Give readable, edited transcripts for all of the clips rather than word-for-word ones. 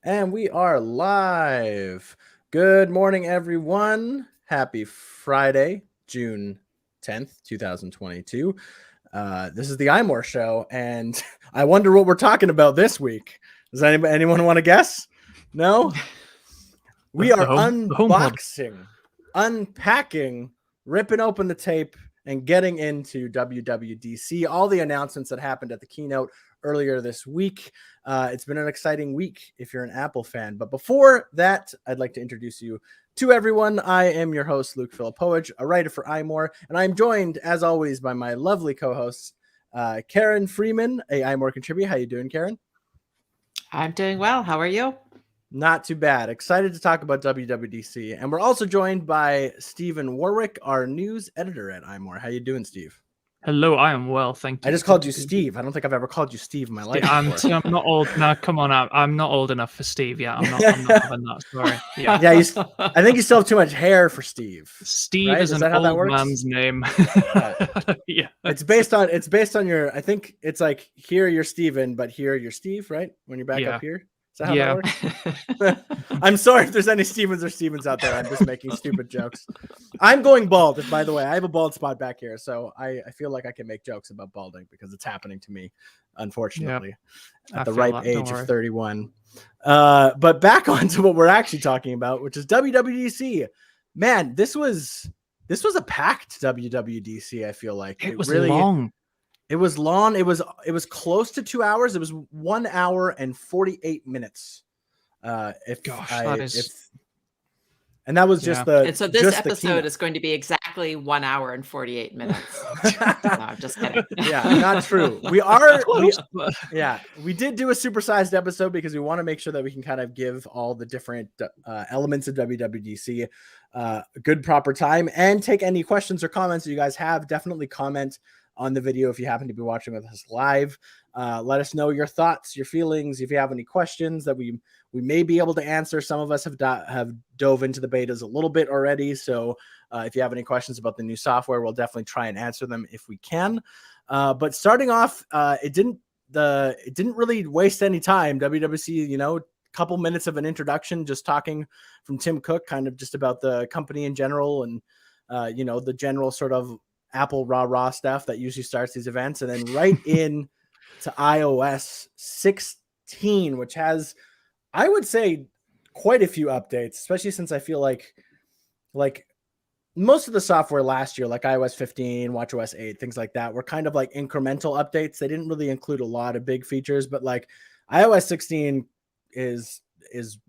And we are live. Good morning, everyone. Happy Friday, June 10th, 2022. This is the iMore show, and I wonder what we're talking about this week. Does anyone want to guess? No? We are unboxing, unpacking, ripping open the tape, and getting into WWDC, all the announcements that happened at the keynote earlier this week. It's been an exciting week if you're an Apple fan. But before that, I'd like to introduce you to everyone. I am your host, Luke Filipowicz, a writer for iMore, and I'm joined, as always, by my lovely co-hosts, Karen Freeman, a iMore contributor. How you doing, Karen? I'm doing well. How are you? Not too bad. Excited to talk about WWDC. And we're also joined by Stephen Warwick, our news editor at iMore. How you doing, Steve? Hello, I am well, thank you. I just called you Steve. I don't think I've ever called you Steve in my life. I'm not old. No, come on, I'm not old enough for Steve yet. I'm not having that. Sorry. Yeah. I think you still have too much hair for Steve. Steve right? is an old man's name. Yeah. It's based on your. I think it's like here you're Steven, but here you're Steve, right? When you're back up here. Is that how that works? I'm sorry if there's any Stevens or Stevens out there. I'm just making stupid jokes. I'm going bald, by the way. I have a bald spot back here, so I feel like I can make jokes about balding because it's happening to me, unfortunately, at the ripe age of 31. But back on to what we're actually talking about, which is WWDC. Man, this was a packed WWDC, I feel like. It was really long. It was long. It was close to 2 hours. It was 1 hour and 48 minutes. And that was just the. And so this episode is going to be exactly 1 hour and 48 minutes. No, I'm just kidding. Yeah, not true. We did do a supersized episode because we want to make sure that we can kind of give all the different elements of WWDC good proper time and take any questions or comments that you guys have. Definitely comment on the video if you happen to be watching with us live. Let us know your thoughts, your feelings. If you have any questions that we may be able to answer. Some of us have dove into the betas a little bit already, so if you have any questions about the new software, we'll definitely try and answer them if we can. But starting off, it didn't really waste any time. WWDC, a couple minutes of an introduction, just talking from Tim Cook, kind of just about the company in general, and the general sort of Apple rah stuff that usually starts these events, and then right in to iOS 16, which has, I would say, quite a few updates, especially since I feel like most of the software last year, like iOS 15, watchOS 8, things like that, were kind of like incremental updates. They didn't really include a lot of big features, but like iOS 16 is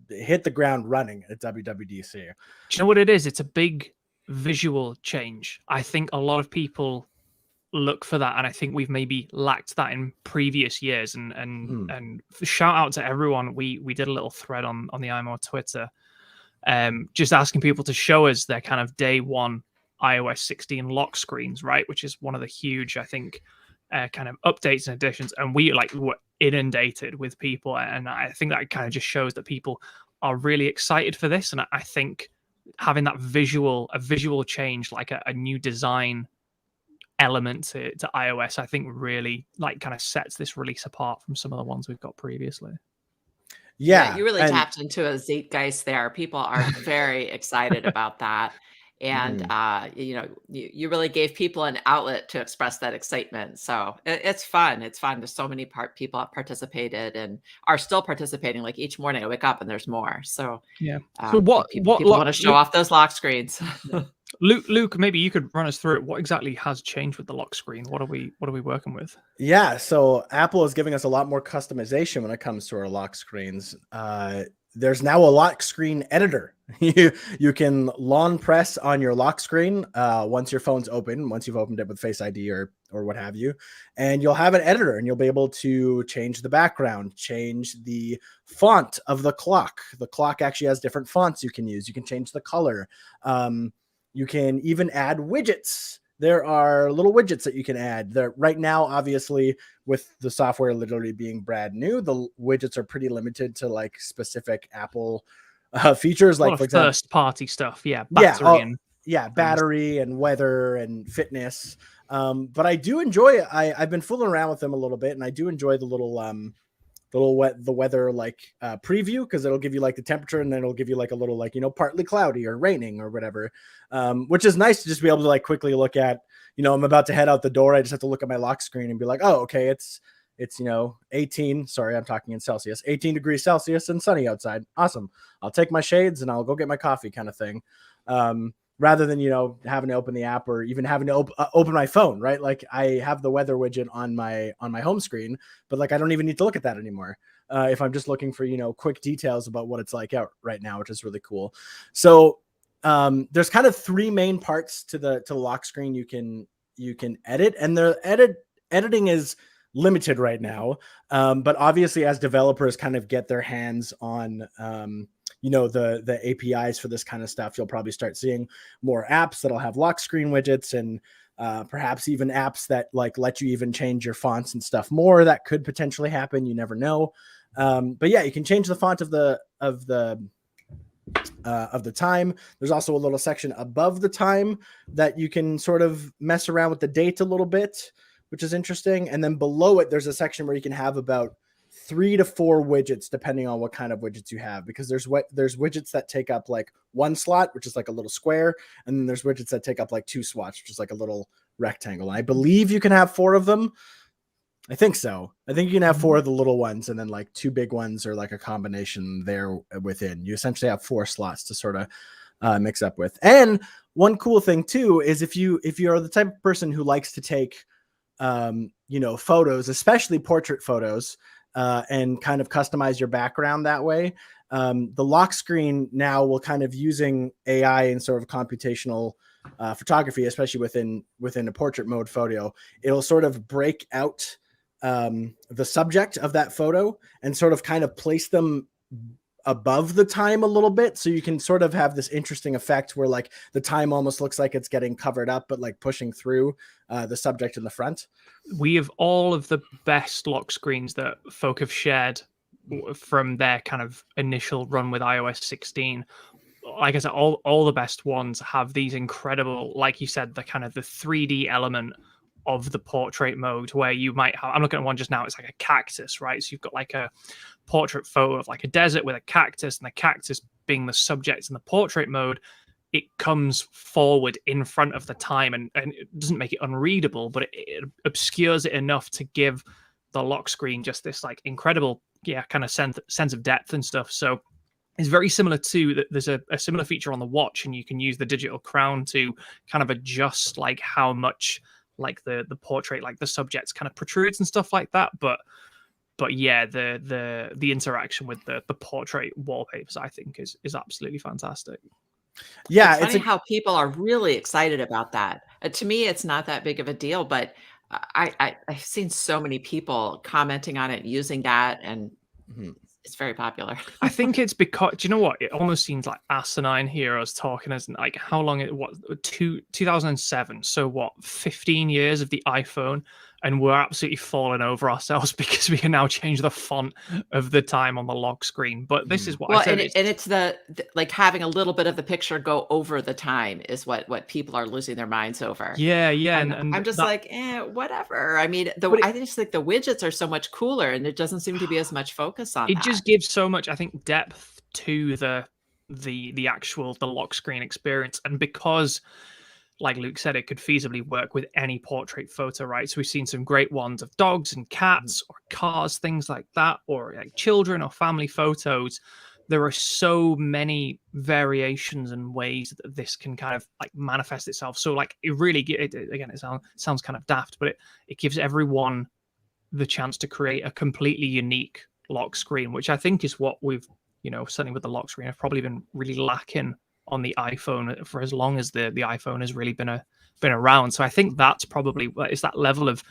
hit the ground running at WWDC. Do you know what it is? It's a big visual change. I think a lot of people look for that, and I think we've maybe lacked that in previous years. And shout out to everyone. We did a little thread on the iMore Twitter, just asking people to show us their kind of day one iOS 16 lock screens, right? Which is one of the huge, I think, kind of updates and additions. And we were inundated with people, and I think that kind of just shows that people are really excited for this. And I think having that visual change, like a new design element to iOS, I think really kind of sets this release apart from some of the ones we've got previously. Yeah, you really tapped into a zeitgeist there. People are very excited about that. And, you really gave people an outlet to express that excitement. So it's fun. It's fun. There's so many people have participated and are still participating. Like each morning I wake up and there's more. So yeah. So what people want to show off those lock screens. Luke, maybe you could run us through it. What exactly has changed with the lock screen? What are we working with? Yeah. So Apple is giving us a lot more customization when it comes to our lock screens. There's now a lock screen editor. You can long press on your lock screen once your phone's open, once you've opened it with Face ID or what have you, and you'll have an editor, and you'll be able to change the background, change the font of the clock. The clock actually has different fonts you can use. You can change the color. You can even add widgets. There are little widgets that you can add there right now. Obviously, with the software literally being brand new, the widgets are pretty limited to like specific Apple features, like for example, first party stuff. Battery and weather and fitness. But I do enjoy it. I've been fooling around with them a little bit, and I do enjoy the little the weather like preview, because it'll give you like the temperature, and then it'll give you like a little like, you know, partly cloudy or raining or whatever, which is nice to just be able to like quickly look at, you know, I'm about to head out the door. I just have to look at my lock screen and be like, oh, okay, it's, you know, 18, sorry, I'm talking in Celsius, 18 degrees Celsius and sunny outside. Awesome. I'll take my shades and I'll go get my coffee, kind of thing. Rather than, you know, having to open the app or even having to open my phone, right? Like I have the weather widget on my home screen, but like I don't even need to look at that anymore. If I'm just looking for, you know, quick details about what it's like out right now, which is really cool. So there's kind of three main parts to the lock screen you can edit, and the editing is limited right now. But obviously as developers kind of get their hands on, you know, the APIs for this kind of stuff, you'll probably start seeing more apps that'll have lock screen widgets, and perhaps even apps that like let you even change your fonts and stuff more. That could potentially happen. You never know. But yeah, you can change the font of the time. There's also a little section above the time that you can sort of mess around with the date a little bit, which is interesting. And then below it, there's a section where you can have about 3 to 4 widgets, depending on what kind of widgets you have, because there's widgets that take up like 1 slot, which is like a little square. And then there's widgets that take up like 2 slots, which is like a little rectangle. And I believe you can have 4 of them. I think so. I think you can have 4 of the little ones, and then like 2 big ones, or like a combination there within. You essentially have 4 slots to sort of mix up with. And one cool thing too is if you're the type of person who likes to take you know, photos, especially portrait photos, and kind of customize your background that way, the lock screen now will kind of, using AI and sort of computational photography, especially within a portrait mode photo, it'll sort of break out the subject of that photo and sort of kind of place them above the time a little bit, so you can sort of have this interesting effect where like the time almost looks like it's getting covered up, but like pushing through the subject in the front. We have all of the best lock screens that folk have shared from their kind of initial run with iOS 16. Like I said, all the best ones have these incredible, like you said, the kind of the 3D element of the portrait mode, where you might have, I'm looking at one just now, it's like a cactus, right? So you've got like a portrait photo of like a desert with a cactus, and the cactus being the subject in the portrait mode, it comes forward in front of the time, and it doesn't make it unreadable, but it obscures it enough to give the lock screen just this like incredible, kind of sense of depth and stuff. So it's very similar to that. There's a similar feature on the watch, and you can use the digital crown to kind of adjust like how much like the portrait, like the subjects kind of protrudes and stuff like that. But yeah, the interaction with the portrait wallpapers, I think, is absolutely fantastic. Yeah, it's funny how people are really excited about that. To me, it's not that big of a deal, but I've seen so many people commenting on it, using that, and it's very popular. I think it's because, do you know what? It almost seems like asinine here us talking as like how long it was, 2007. So what, 15 years of the iPhone, and we're absolutely falling over ourselves because we can now change the font of the time on the lock screen. But this is what I said. And it's the like having a little bit of the picture go over the time is what people are losing their minds over. Yeah. And I'm just like, whatever. I mean, I just think the widgets are so much cooler, and it doesn't seem to be as much focus on it. Just gives so much, I think, depth to the actual lock screen experience. And because, like Luke said, it could feasibly work with any portrait photo, right? So we've seen some great ones of dogs and cats or cars, things like that, or like children or family photos. There are so many variations and ways that this can kind of like manifest itself. So like it really, again, it sounds kind of daft, but it gives everyone the chance to create a completely unique lock screen, which I think is what we've, certainly with the lock screen, I've probably been really lacking on the iPhone for as long as the iPhone has really been around. So I think that's probably, it's that level of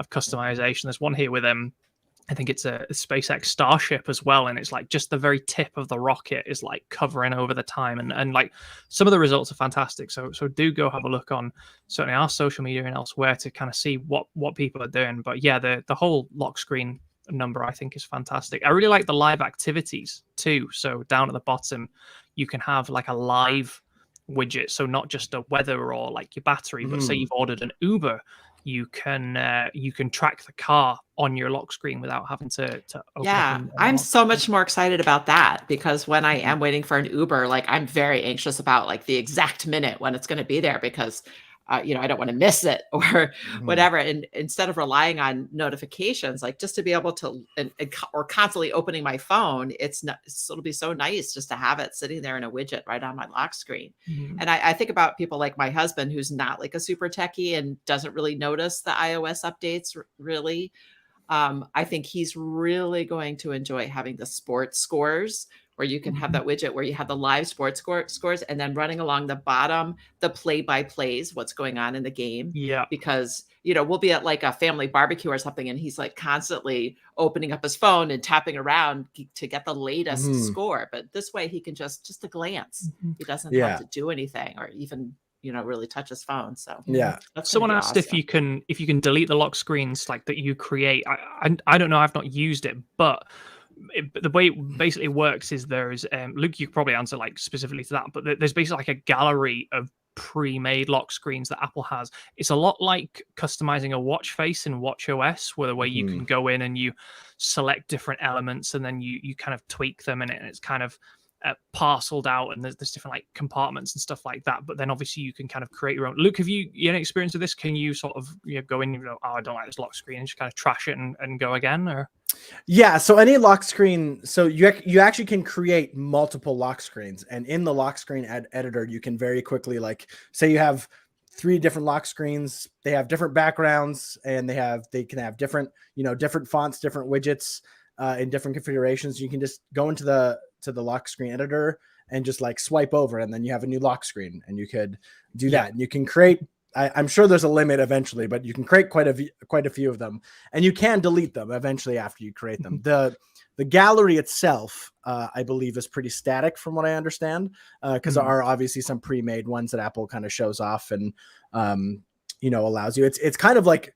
customization. There's one here with I think it's a SpaceX Starship as well, and it's like just the very tip of the rocket is like covering over the time, and like some of the results are fantastic. So do go have a look on certainly our social media and elsewhere to kind of see what people are doing. But yeah, the whole lock screen number I think is fantastic. I really like the live activities too. So down at the bottom, you can have like a live widget, so not just a weather or like your battery, but say you've ordered an Uber, you can track the car on your lock screen without having to open Yeah, up and I'm unlock. so much more excited about that because when I am waiting for an Uber, like I'm very anxious about like the exact minute when it's going to be there because you know, I don't want to miss it or whatever. And instead of relying on notifications, like just to be able to or constantly opening my phone, it'll be so nice just to have it sitting there in a widget right on my lock screen. And I think about people like my husband, who's not like a super techie and doesn't really notice the iOS updates really. I think he's really going to enjoy having the sports scores where you can have that widget where you have the live sports scores and then running along the bottom, the play-by-plays, what's going on in the game. Yeah. Because, you know, we'll be at like a family barbecue or something and he's like constantly opening up his phone and tapping around to get the latest score. But this way he can just a glance. He doesn't have to do anything or even, you know, really touch his phone. So someone asked if you can delete the lock screens like that you create. I don't know, I've not used it, but the way it basically works is there's Luke, you could probably answer like specifically to that, but there's basically like a gallery of pre-made lock screens that Apple has. It's a lot like customizing a watch face in watchOS, where the way you can go in and you select different elements and then you kind of tweak them, and it's kind of parceled out, and there's different like compartments and stuff like that. But then obviously you can kind of create your own. Luke, have you any experience with this? Can you sort of go in and go, oh, I don't like this lock screen, and just kind of trash it and go again? Or yeah, so any lock screen, so you actually can create multiple lock screens, and in the lock screen editor you can very quickly, like, say you have 3 different lock screens, they have different backgrounds, and they can have different, you know, different fonts, different widgets in different configurations. You can just go into the lock screen editor and just like swipe over, and then you have a new lock screen, and you could do that. And you can create, I'm sure there's a limit eventually, but you can create quite a few of them, and you can delete them eventually after you create them. The gallery itself, I believe, is pretty static from what I understand, because there are obviously some pre-made ones that Apple kind of shows off and you know, allows you. It's kind of like,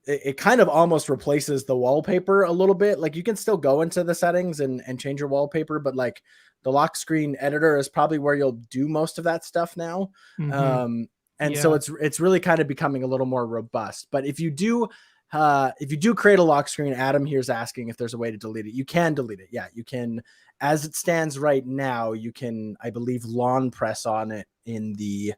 it kind of almost replaces the wallpaper a little bit. Like you can still go into the settings and change your wallpaper, but like the lock screen editor is probably where you'll do most of that stuff now. And so it's really kind of becoming a little more robust. But if you do create a lock screen, Adam here's asking if there's a way to delete it. You can delete it. Yeah, you can. As it stands right now, you can, I believe, lawn press on it in the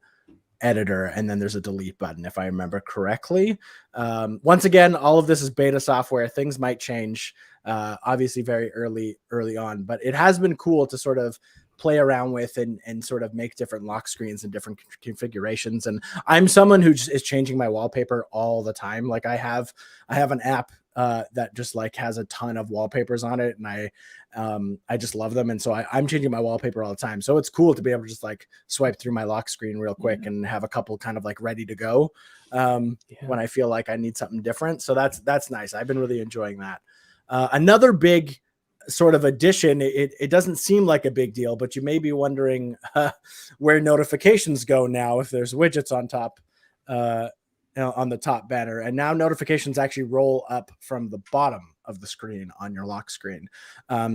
editor, and then there's a delete button, if I remember correctly. Once again, all of this is beta software. Things might change, obviously very early on, but it has been cool to sort of play around with and sort of make different lock screens and different configurations. And I'm someone who just is changing my wallpaper all the time. Like I have an app that just like has a ton of wallpapers on it, and I just love them. And so I'm changing my wallpaper all the time. So it's cool to be able to just like swipe through my lock screen real quick and have a couple kind of like ready to go when I feel like I need something different. So that's nice. I've been really enjoying that. Another big sort of addition, it doesn't seem like a big deal, but you may be wondering where notifications go now if there's widgets on top, on the top banner. And now notifications actually roll up from the bottom of the screen on your lock screen.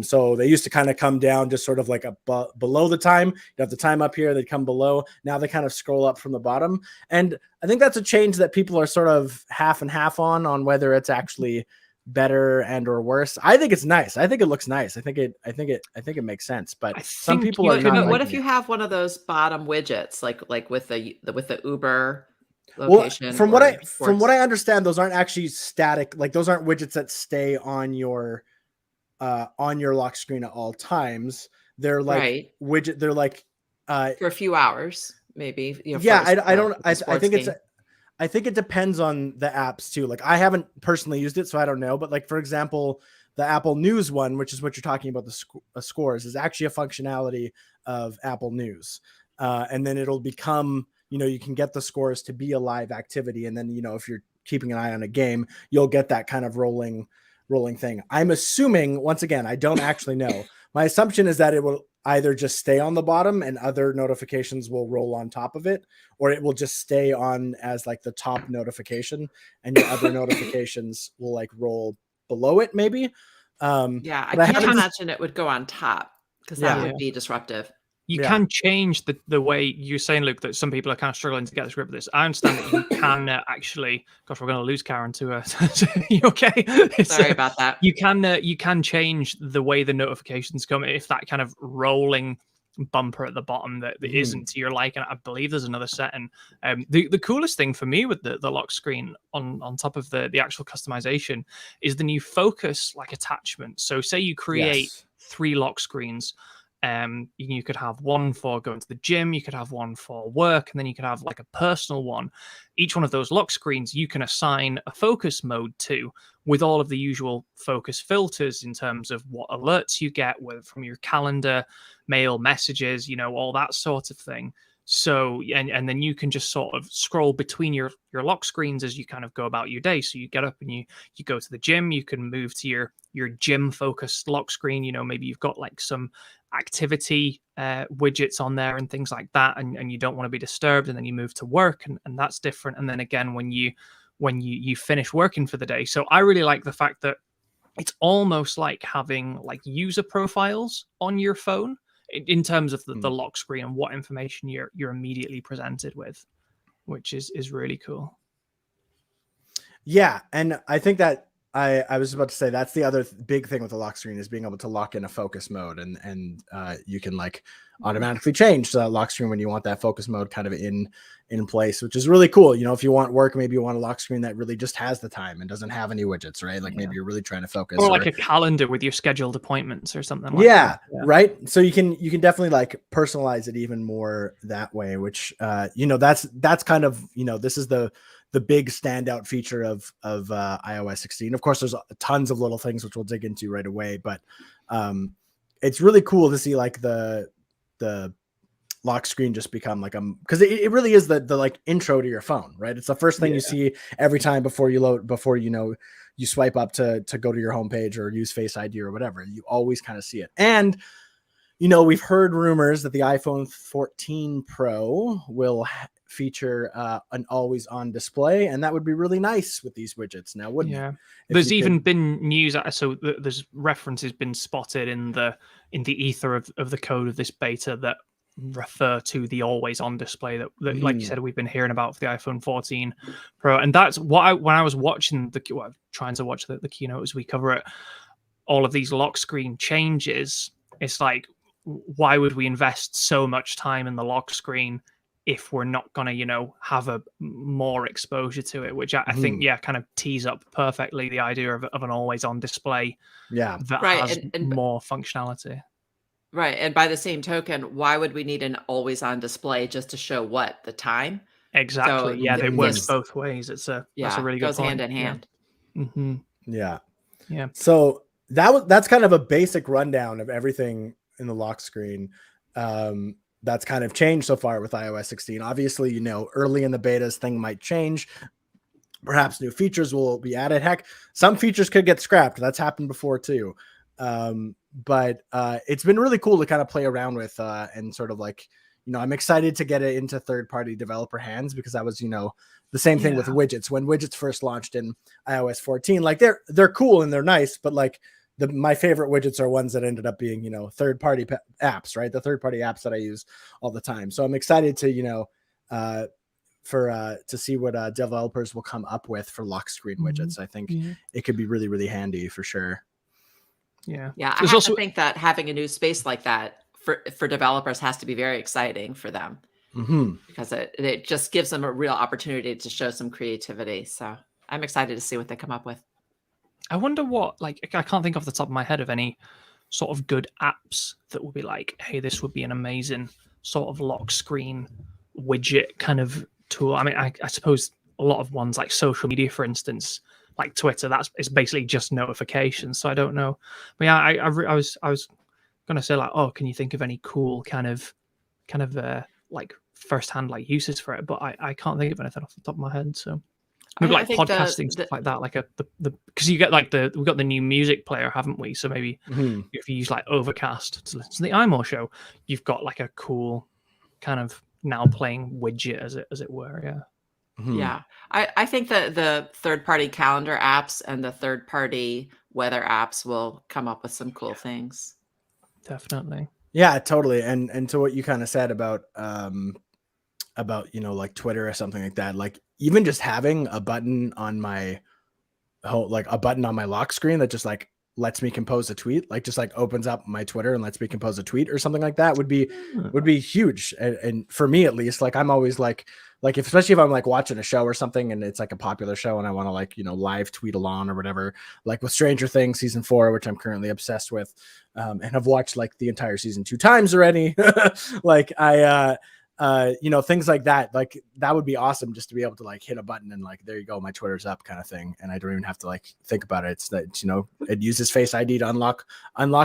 So they used to kind of come down just sort of like below the time. You have the time up here, they come below. Now they kind of scroll up from the bottom. And I think that's a change that people are sort of half and half on whether it's actually better and or worse. I think it's nice. I think it looks nice. I think it makes sense. But some people are not. What if you have one of those bottom widgets, like with the Uber location? Well, from what I understand, those aren't actually static. Like those aren't widgets that stay on your lock screen at all times. They're like widget. They're like for a few hours, maybe. I think it depends on the apps too. Like I haven't personally used it, so I don't know. But like, for example, the Apple News one, which is what you're talking about, the scores, is actually a functionality of Apple News. And then it'll become, you know, you can get the scores to be a live activity. And then, you know, if you're keeping an eye on a game, you'll get that kind of rolling thing. I'm assuming, once again, I don't actually know. My assumption is that it will either just stay on the bottom and other notifications will roll on top of it, or it will just stay on as like the top notification and your other notifications will like roll below it maybe. I can't imagine it would go on top because that would be disruptive. You can change the way you're saying, Luke, that some people are kind of struggling to get the grip of this. I understand that you can actually. Gosh, we're going to lose Karen to. You okay? Sorry about that. You can change the way the notifications come if that kind of rolling bumper at the bottom that isn't to your liking. I believe there's another setting. The coolest thing for me with the lock screen on top of the actual customization is the new focus like attachment. So say you create 3 lock screens. You could have one for going to the gym, you could have one for work, and then you could have like a personal one. Each one of those lock screens you can assign a focus mode to, with all of the usual focus filters in terms of what alerts you get from your calendar, mail, messages, all that sort of thing. So, and then you can just sort of scroll between your lock screens as you kind of go about your day. So you get up and you go to the gym, you can move to your gym focused lock screen. Maybe you've got like some activity widgets on there and things like that, and you don't want to be disturbed, and then you move to work, and that's different. And then again, when you finish working for the day. So I really like the fact that it's almost like having like user profiles on your phone in terms of the lock screen and what information you're immediately presented with, which is really cool. Yeah, and I think that I was about to say that's the other big thing with the lock screen is being able to lock in a focus mode, and you can like automatically change that lock screen when you want that focus mode kind of in place, which is really cool. If you want work, maybe you want a lock screen that really just has the time and doesn't have any widgets, right? Like maybe you're really trying to focus, or like a calendar with your scheduled appointments or something like that. Yeah, right. So you can definitely like personalize it even more that way, which that's kind of this is the big standout feature of iOS 16. Of course, there's tons of little things which we'll dig into right away, but it's really cool to see like the lock screen just become like because it really is the like intro to your phone, right? It's the first thing you see every time before you swipe up to go to your homepage or use Face ID or whatever. You always kind of see it. And we've heard rumors that the iPhone 14 Pro will feature an always on display, and that would be really nice with these widgets now, wouldn't it? There's even been news, so there's references been spotted in the ether of the code of this beta that refer to the always on display that like you said we've been hearing about for the iPhone 14 Pro. And that's what when I was watching trying to watch the keynote as we cover it, all of these lock screen changes, it's like, why would we invest so much time in the lock screen if we're not going to, have a more exposure to it, which I think, kind of tees up perfectly the idea of an always on display that has and more functionality. Right. And by the same token, why would we need an always on display just to show what? The time? Exactly. So they work both ways. That's a really good goes point. Hand in hand. Yeah. Yeah. So that's kind of a basic rundown of everything in the lock screen. That's kind of changed so far with iOS 16. Obviously, early in the betas, thing might change. Perhaps new features will be added. Heck, some features could get scrapped. That's happened before too. But it's been really cool to kind of play around with and sort of like, I'm excited to get it into third-party developer hands, because that was, the same thing with widgets. When widgets first launched in iOS 14, like they're cool and they're nice, but like my favorite widgets are ones that ended up being, third-party apps, right? The third-party apps that I use all the time. So I'm excited to, to see what developers will come up with for lock screen widgets. I think it could be really, really handy for sure. Yeah. I have to think that having a new space like that for developers has to be very exciting for them, because it just gives them a real opportunity to show some creativity. So I'm excited to see what they come up with. I wonder what, like, I can't think off the top of my head of any sort of good apps that would be like, hey, this would be an amazing sort of lock screen widget kind of tool. I mean, I suppose a lot of ones like social media, for instance, like Twitter, it's basically just notifications. So I don't know. But yeah, I was gonna say like, oh, can you think of any cool kind of like firsthand like uses for it? But I can't think of anything off the top of my head. So maybe like podcasting stuff like that, like because you get like we've got the new music player, haven't we? So maybe if you use like Overcast to listen to the iMore show, you've got like a cool kind of now playing widget as it were. Yeah. I think that the third-party calendar apps and the third-party weather apps will come up with some cool things. Definitely. Yeah, totally. And to what you kind of said about like Twitter or something like that, like even just having a button on my lock screen that just like lets me compose a tweet, like just like opens up my Twitter and lets me compose a tweet or something like that would be huge. And for me, at least, like I'm always like especially if I'm like watching a show or something and it's like a popular show and I want to like, live tweet along or whatever, like with Stranger Things season 4, which I'm currently obsessed with. And I've watched like the entire season 2 times already. Like things like that, like that would be awesome just to be able to like hit a button and like, there you go, my Twitter's up kind of thing. And I don't even have to like think about it. It's that, it uses Face ID to unlock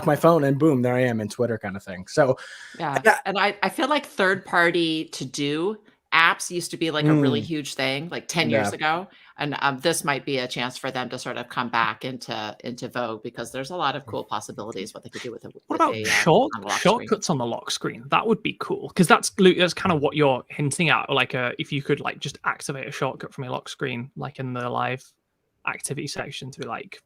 my phone and boom, there I am in Twitter kind of thing. So yeah. And I feel like third party to do apps used to be like a really huge thing like 10 years ago. And this might be a chance for them to sort of come back into vogue because there's a lot of cool possibilities what they could do with it. What about shortcuts on the lock screen? That would be cool because that's kind of what you're hinting at. Like if you could like just activate a shortcut from your lock screen, like in the live activity section to be like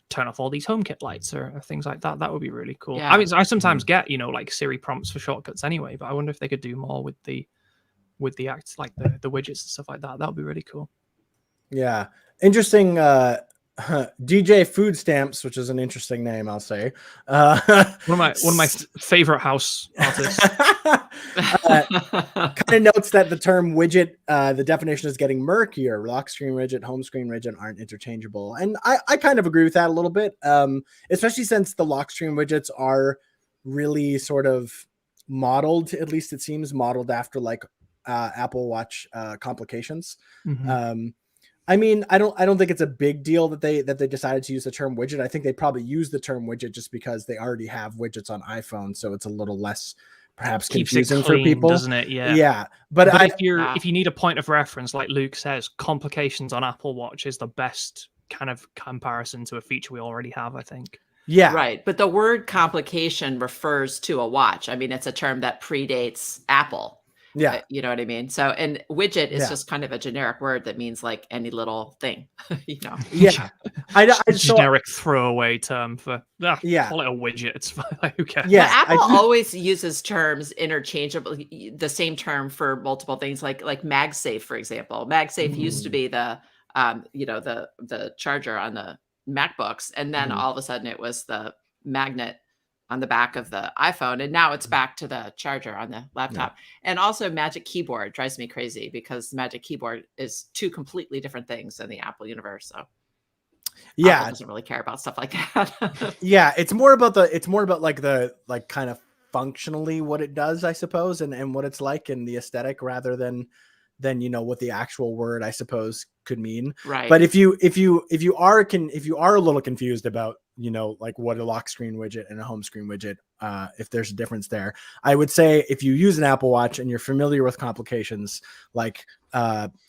turn off all these HomeKit lights or things like that. That would be really cool. Yeah. I mean, I sometimes get like Siri prompts for shortcuts anyway, but I wonder if they could do more with the acts like the widgets and stuff like that. That would be really cool. Yeah, interesting. DJ Food Stamps, which is an interesting name, I'll say. One of my favorite house artists. Kind of notes that the term widget, the definition is getting murkier. Lock screen widget, home screen widget aren't interchangeable, and I kind of agree with that a little bit, especially since the lock screen widgets are really sort of modeled, at least it seems modeled after like Apple Watch complications. Mm-hmm. I mean, I don't think it's a big deal that they decided to use the term widget. I think they probably use the term widget just because they already have widgets on iPhone, so it's a little less perhaps confusing for people, doesn't it? Yeah. But if you need a point of reference, like Luke says, complications on Apple Watch is the best kind of comparison to a feature we already have, I think. Yeah, right. But the word complication refers to a watch. I mean, it's a term that predates Apple. Yeah. You know what I mean? So, and widget is just kind of a generic word that means like any little thing, Yeah. Generic throwaway term for, call it a widget. It's fine. Who cares? Yeah. Apple always uses terms interchangeably, the same term for multiple things like MagSafe, for example. MagSafe used to be the charger on the MacBooks. And then all of a sudden it was the magnet on the back of the iPhone. And now it's back to the charger on the laptop. Yeah. And also Magic Keyboard drives me crazy because Magic Keyboard is two completely different things in the Apple universe. So Apple doesn't really care about stuff like that. Yeah. It's more about like the kind of functionally what it does, I suppose, and what it's like in the aesthetic rather than what the actual word, I suppose, could mean. Right. But if you are a little confused about like what a lock screen widget and a home screen widget, if there's a difference there, I would say if you use an Apple Watch and you're familiar with complications, like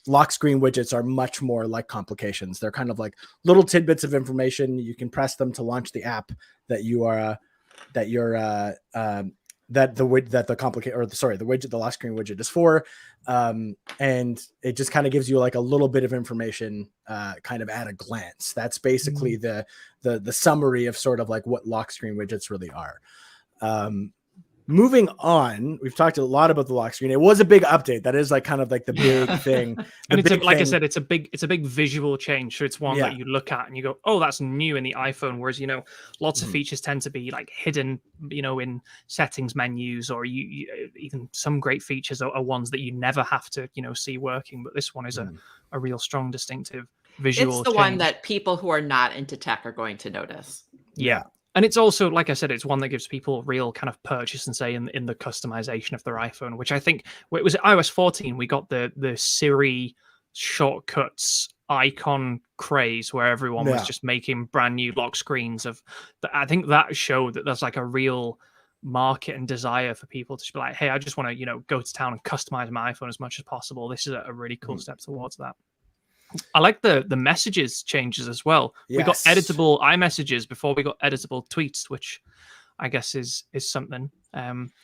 lock screen widgets are much more like complications. They're kind of like little tidbits of information. You can press them to launch the app that the widget, the lock screen widget is for. And it just kind of gives you like a little bit of information kind of at a glance. That's basically the summary of sort of like what lock screen widgets really are. Moving on, we've talked a lot about the lock screen. It was a big update. That is like kind of like the big thing. And I said, it's a big visual change. So it's one that you look at and you go, oh, that's new in the iPhone. Whereas, lots of features tend to be like hidden, in settings menus, or you even some great features are ones that you never have to, see working. But this one is a real strong, distinctive visual. It's the one that people who are not into tech are going to notice. Yeah. And it's also, like I said, it's one that gives people real kind of purchase and say in the customization of their iPhone, which I think it was iOS 14. We got the Siri shortcuts icon craze where everyone was just making brand new lock screens of. I think that showed that there's like a real market and desire for people to be like, hey, I just want to go to town and customize my iPhone as much as possible. This is a really cool step towards that. I like the messages changes as well. Yes. We got editable iMessages before we got editable tweets, which I guess is something.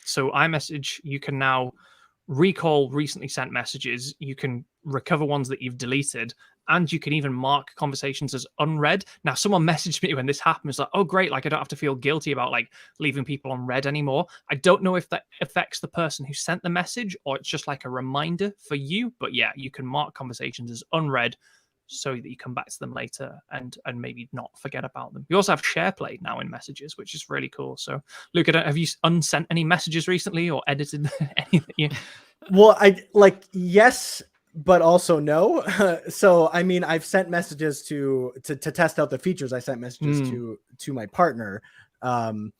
So iMessage, you can now recall recently sent messages. You can recover ones that you've deleted, and you can even mark conversations as unread. Now, someone messaged me when this happened. It's like, oh, great. Like, I don't have to feel guilty about like leaving people on read anymore. I don't know if that affects the person who sent the message or it's just like a reminder for you. But yeah, you can mark conversations as unread so that you come back to them later and maybe not forget about them. You also have SharePlay now in messages, which is really cool. So, Luke, have you unsent any messages recently or edited anything? Well, yes, but also no. So, I mean, I've sent messages to test out the features. I sent messages to my partner, and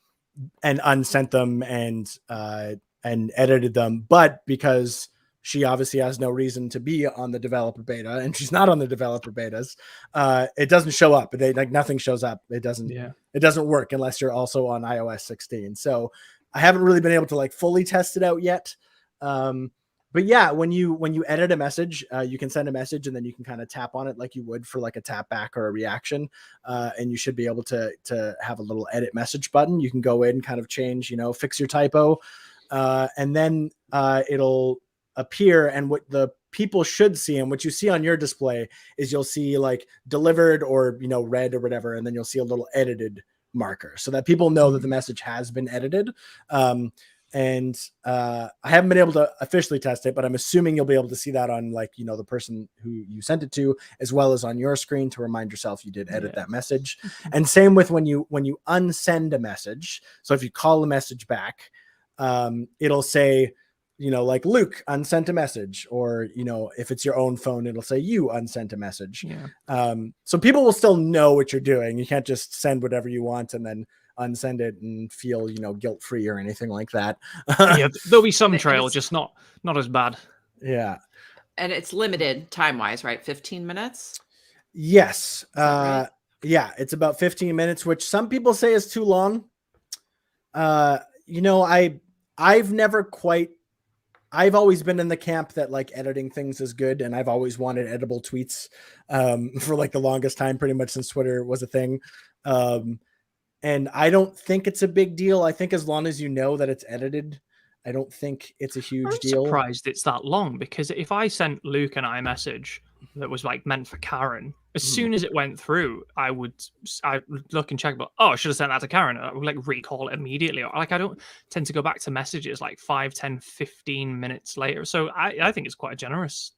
unsent them and edited them. But because she obviously has no reason to be on the developer beta, and she's not on the developer betas, it doesn't show up. Nothing shows up. It doesn't work unless you're also on iOS 16. So I haven't really been able to like fully test it out yet. But yeah, when you edit a message, you can send a message and then you can kind of tap on it like you would for like a tap back or a reaction. And you should be able to have a little edit message button. You can go in, kind of change, fix your typo, and then it'll appear. And what the people should see and what you see on your display is you'll see like delivered or, read or whatever. And then you'll see a little edited marker so that people know that the message has been edited. And I haven't been able to officially test it, but I'm assuming you'll be able to see that on like, the person who you sent it to, as well as on your screen to remind yourself you did edit that message. And same with when you unsend a message. So if you call a message back, it'll say, like Luke unsent a message, or, if it's your own phone, it'll say you unsent a message. So people will still know what you're doing. You can't just send whatever you want and then unsend it and feel, guilt-free or anything like that. Yeah, there'll be some trail, just not as bad. Yeah. And it's limited time-wise, right? 15 minutes? Yes. Right? Yeah, it's about 15 minutes, which some people say is too long. I've always been in the camp that like editing things is good, and I've always wanted editable tweets for like the longest time, pretty much since Twitter was a thing. And I don't think it's a big deal. I think as long as you know that it's edited, I don't think it's a huge deal. I'm surprised it's that long, because if I sent Luke an iMessage that was like meant for Karen, as soon as it went through, I would look and check, but I should have sent that to Karen. I would like recall it immediately. Like, I don't tend to go back to messages like 5, 10, 15 minutes later. So I think it's quite a generous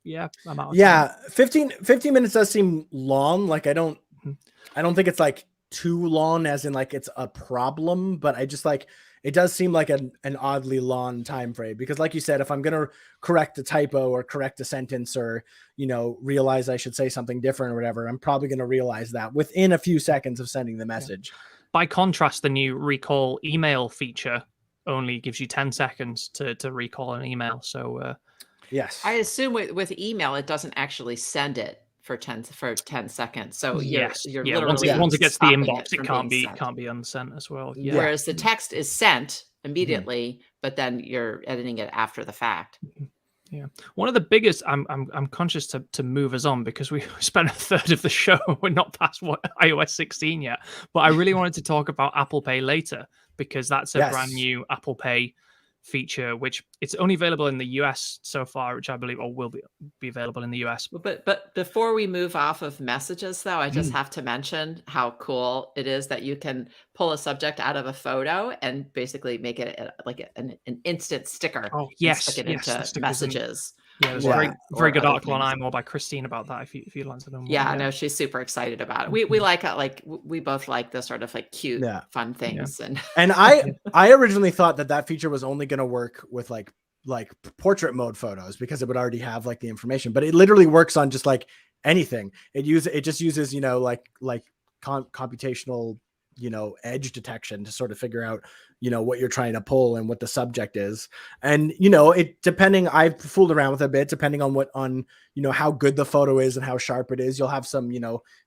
amount of time. 15 minutes does seem long. Like I don't think it's like too long as in like it's a problem, but I just like it does seem like an oddly long time frame, because like you said, if I'm going to correct a typo or correct a sentence or, realize I should say something different or whatever, I'm probably going to realize that within a few seconds of sending the message. By contrast, the new recall email feature only gives you 10 seconds to recall an email. So yes, I assume with email, it doesn't actually send it for 10 seconds. So you're literally once it gets to the inbox, it can't can't be unsent as well. Whereas the text is sent immediately, but then you're editing it after the fact. Yeah, one of the biggest. I'm conscious to move us on, because we spent a third of the show. We're not past iOS 16 yet, but I really wanted to talk about Apple Pay later, because that's a brand new Apple Pay feature, which it's only available in the US so far, which I believe will be available in the US. But before we move off of messages, though, I just have to mention how cool it is that you can pull a subject out of a photo and basically make it like an instant sticker. Oh yes, stick it into messages. Yeah, there's a very good article on iMore by Christine about that. If you'd like to know more. Yeah, I know she's super excited about it. We like it. Like we both like the sort of like cute, fun things. And I originally thought that feature was only going to work with like portrait mode photos, because it would already have like the information, but it literally works on just like anything. It just uses computational edge detection to sort of figure out what you're trying to pull and what the subject is. And I've fooled around with a bit, depending on how good the photo is and how sharp it is. You'll have some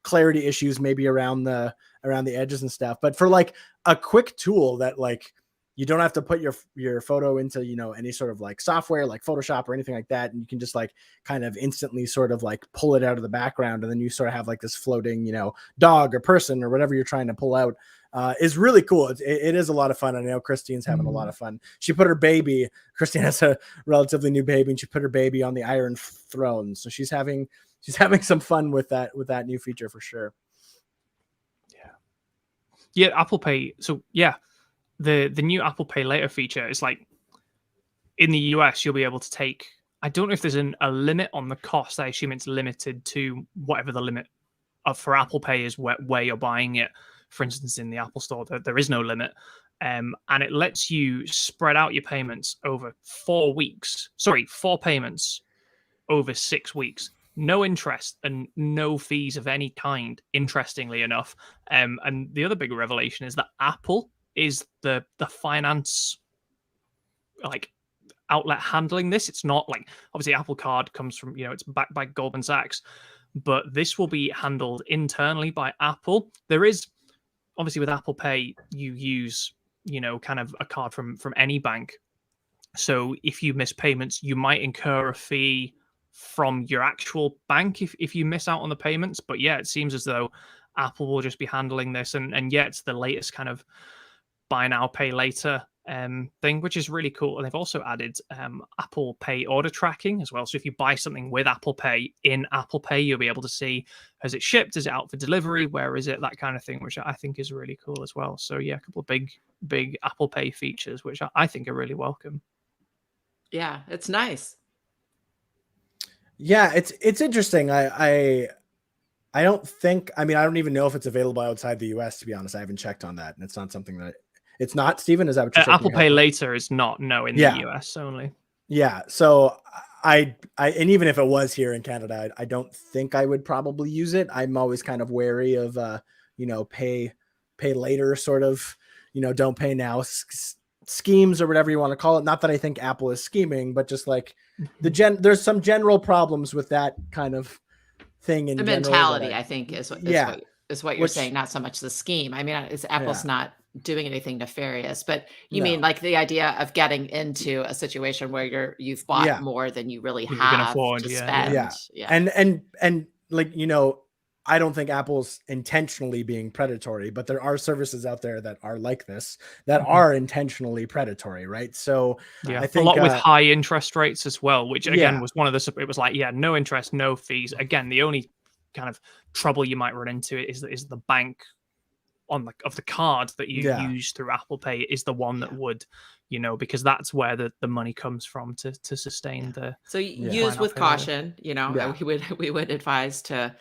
clarity issues maybe around the edges and stuff, but for like a quick tool that like you don't have to put your photo into any sort of like software like Photoshop or anything like that, and you can just like kind of instantly sort of like pull it out of the background, and then you sort of have like this floating dog or person or whatever you're trying to pull out. is really cool. It is a lot of fun. I know Christine's having a lot of fun. She put her baby, Christine has a relatively new baby, and she put her baby on the Iron Throne. So she's having some fun with that new feature for sure. Yeah, Apple Pay. So yeah, the new Apple Pay Later feature is like, in the US, you'll be able to take, I don't know if there's a limit on the cost. I assume it's limited to whatever the limit for Apple Pay is where you're buying it. For instance, in the Apple Store, there is no limit. And it lets you spread out your payments over 4 weeks. Sorry, 4 payments over 6 weeks. No interest and no fees of any kind, interestingly enough. And the other big revelation is that Apple is the finance outlet handling this. It's not like, obviously Apple Card comes from, it's backed by Goldman Sachs, but this will be handled internally by Apple. There is, obviously with Apple Pay, you use, kind of a card from any bank. So if you miss payments, you might incur a fee from your actual bank if you miss out on the payments. But yeah, it seems as though Apple will just be handling this. And yeah, it's the latest kind of buy now, pay later thing, which is really cool. And they've also added Apple Pay order tracking as well. So if you buy something with Apple Pay in Apple Pay, you'll be able to see, has it shipped? Is it out for delivery? Where is it? That kind of thing, which I think is really cool as well. So yeah, a couple of big Apple Pay features, which I think are really welcome. Yeah, it's nice. Yeah, it's interesting. I don't think, I don't even know if it's available outside the US, to be honest. I haven't checked on that. And it's not something that, it's not, Steven, is that what you're saying? Apple Pay Later is not, no, in the US only. Yeah. So I and even if it was here in Canada, I don't think I would probably use it. I'm always kind of wary of, pay later sort of, don't pay now schemes or whatever you want to call it. Not that I think Apple is scheming, but just like there's some general problems with that kind of thing in the mentality. I think is what you're saying, not so much the scheme. Apple's not doing anything nefarious, but you mean like the idea of getting into a situation where you've bought more than you really have to spend. And like, I don't think Apple's intentionally being predatory, but there are services out there that are like this, that are intentionally predatory, right? So I think a lot with high interest rates as well, which again was one of it was like, no interest, no fees. Again, the only kind of trouble you might run into is the bank of the card that you use through Apple Pay is the one that would, because that's where the money comes from to sustain the. So use with caution, we would advise to,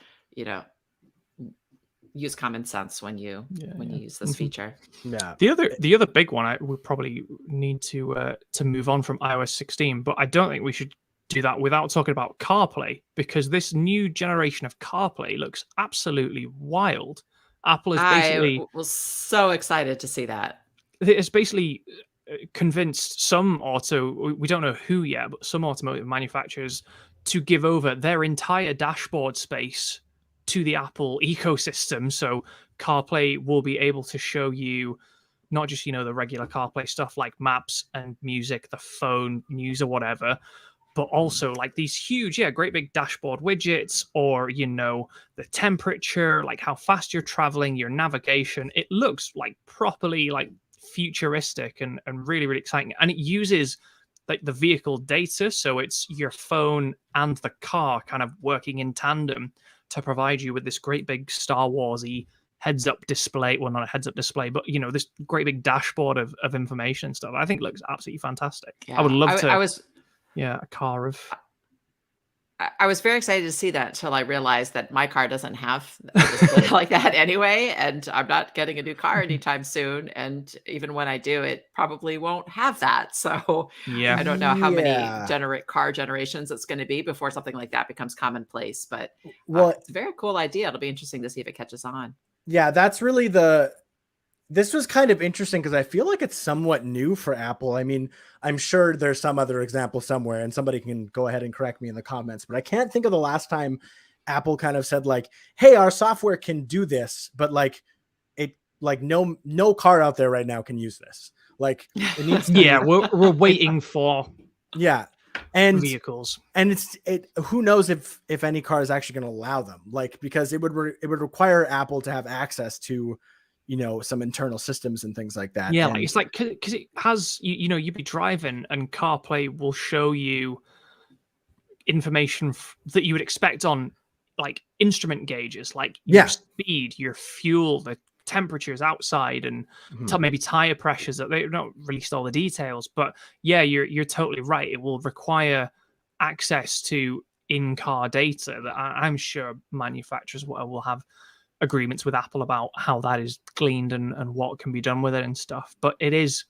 use common sense when you use this feature. Yeah. The other big one, we probably need to move on from iOS 16, but I don't think we should do that without talking about CarPlay, because this new generation of CarPlay looks absolutely wild. Apple is basically... I was so excited to see that. It's basically convinced some we don't know who yet, but some automotive manufacturers to give over their entire dashboard space to the Apple ecosystem. So CarPlay will be able to show you not just, the regular CarPlay stuff like maps and music, the phone, news or whatever, but also like these huge, great big dashboard widgets, or, the temperature, like how fast you're traveling, your navigation. It looks like properly like futuristic and really, really exciting. And it uses like the vehicle data. So it's your phone and the car kind of working in tandem to provide you with this great big Star Wars-y heads-up display. Well, not a heads-up display, but, this great big dashboard of information and stuff. I think it looks absolutely fantastic. Yeah. I would love a car of... I was very excited to see that until I realized that my car doesn't have a display like that anyway, and I'm not getting a new car anytime soon. And even when I do, it probably won't have that. So I don't know how many car generations it's going to be before something like that becomes commonplace. But it's a very cool idea. It'll be interesting to see if it catches on. Yeah, that's really this was kind of interesting because I feel like it's somewhat new for Apple. I'm sure there's some other example somewhere and somebody can go ahead and correct me in the comments, but I can't think of the last time Apple kind of said like, hey, our software can do this, but no car out there right now can use this. Like it needs to we're waiting for and vehicles. And who knows if any car is actually going to allow them, like, because it would require Apple to have access to, some internal systems and things like that. Yeah, And like it's like because it has you'd be driving and CarPlay will show you information that you would expect on like instrument gauges, like your speed, your fuel, the temperatures outside, and maybe tire pressures. That they've not released all the details, but yeah, you're totally right. It will require access to in-car data that I'm sure manufacturers will have agreements with Apple about how that is gleaned and what can be done with it and stuff. But it's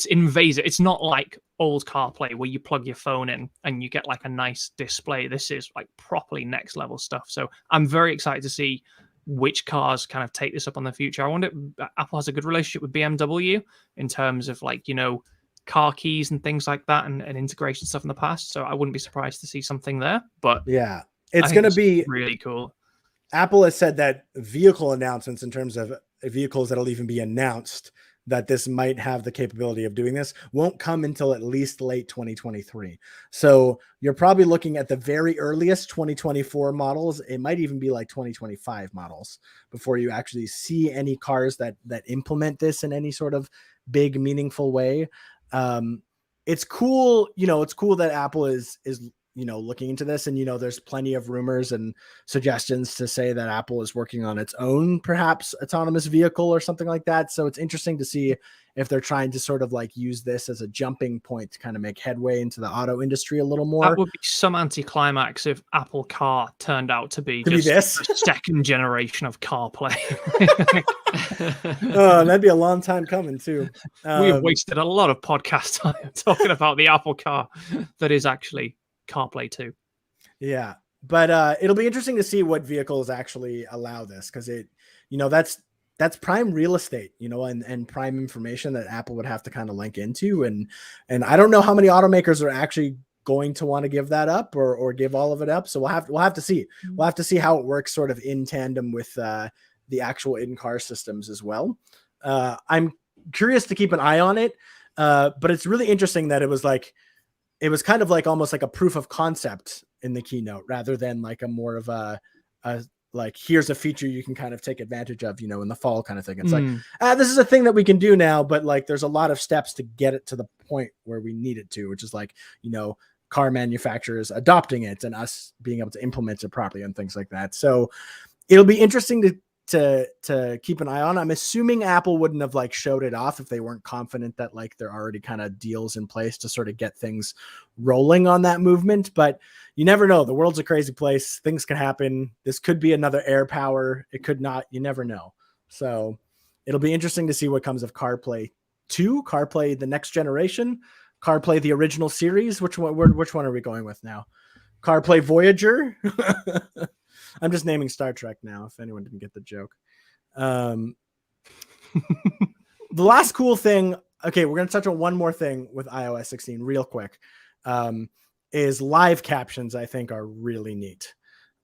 invasive. It's not like old CarPlay where you plug your phone in and you get like a nice display. This is like properly next level stuff. So I'm very excited to see which cars kind of take this up on the future. I wonder, Apple has a good relationship with BMW in terms of like, car keys and things like that and integration stuff in the past. So I wouldn't be surprised to see something there. But yeah, it's going to be really cool. Apple has said that vehicle announcements, in terms of vehicles that'll even be announced, that this might have the capability of doing this, won't come until at least late 2023. So you're probably looking at the very earliest 2024 models. It might even be like 2025 models before you actually see any cars that implement this in any sort of big, meaningful way. It's cool. It's cool that Apple is looking into this, and there's plenty of rumors and suggestions to say that Apple is working on its own perhaps autonomous vehicle or something like that. So it's interesting to see if they're trying to sort of like use this as a jumping point to kind of make headway into the auto industry a little more. That would be some anticlimax if Apple Car turned out to be this the second generation of CarPlay. Oh, that'd be a long time coming too. We have wasted a lot of podcast time talking about the Apple Car that is actually CarPlay 2. Yeah, but it'll be interesting to see what vehicles actually allow this, because that's prime real estate, and prime information that Apple would have to kind of link into, and I don't know how many automakers are actually going to want to give that up or give all of it up. So we'll have to see. We'll have to see how it works sort of in tandem with the actual in-car systems as well. I'm curious to keep an eye on it, but it's really interesting that it was kind of like almost like a proof of concept in the keynote, rather than like a more of a like, here's a feature you can kind of take advantage of, in the fall kind of thing. It's like, this is a thing that we can do now, but like, there's a lot of steps to get it to the point where we need it to, which is like, car manufacturers adopting it and us being able to implement it properly and things like that. So it'll be interesting to keep an eye on. I'm assuming Apple wouldn't have like showed it off if they weren't confident that like there are already kind of deals in place to sort of get things rolling on that movement. But you never know. The world's a crazy place. Things can happen. This could be another Air Power. It could not. You never know. So it'll be interesting to see what comes of CarPlay 2, CarPlay the next generation, CarPlay the original series. Which one are we going with now? CarPlay Voyager. I'm just naming Star Trek now, if anyone didn't get the joke. The last cool thing, okay, we're going to touch on one more thing with iOS 16 real quick, is live captions. I think are really neat.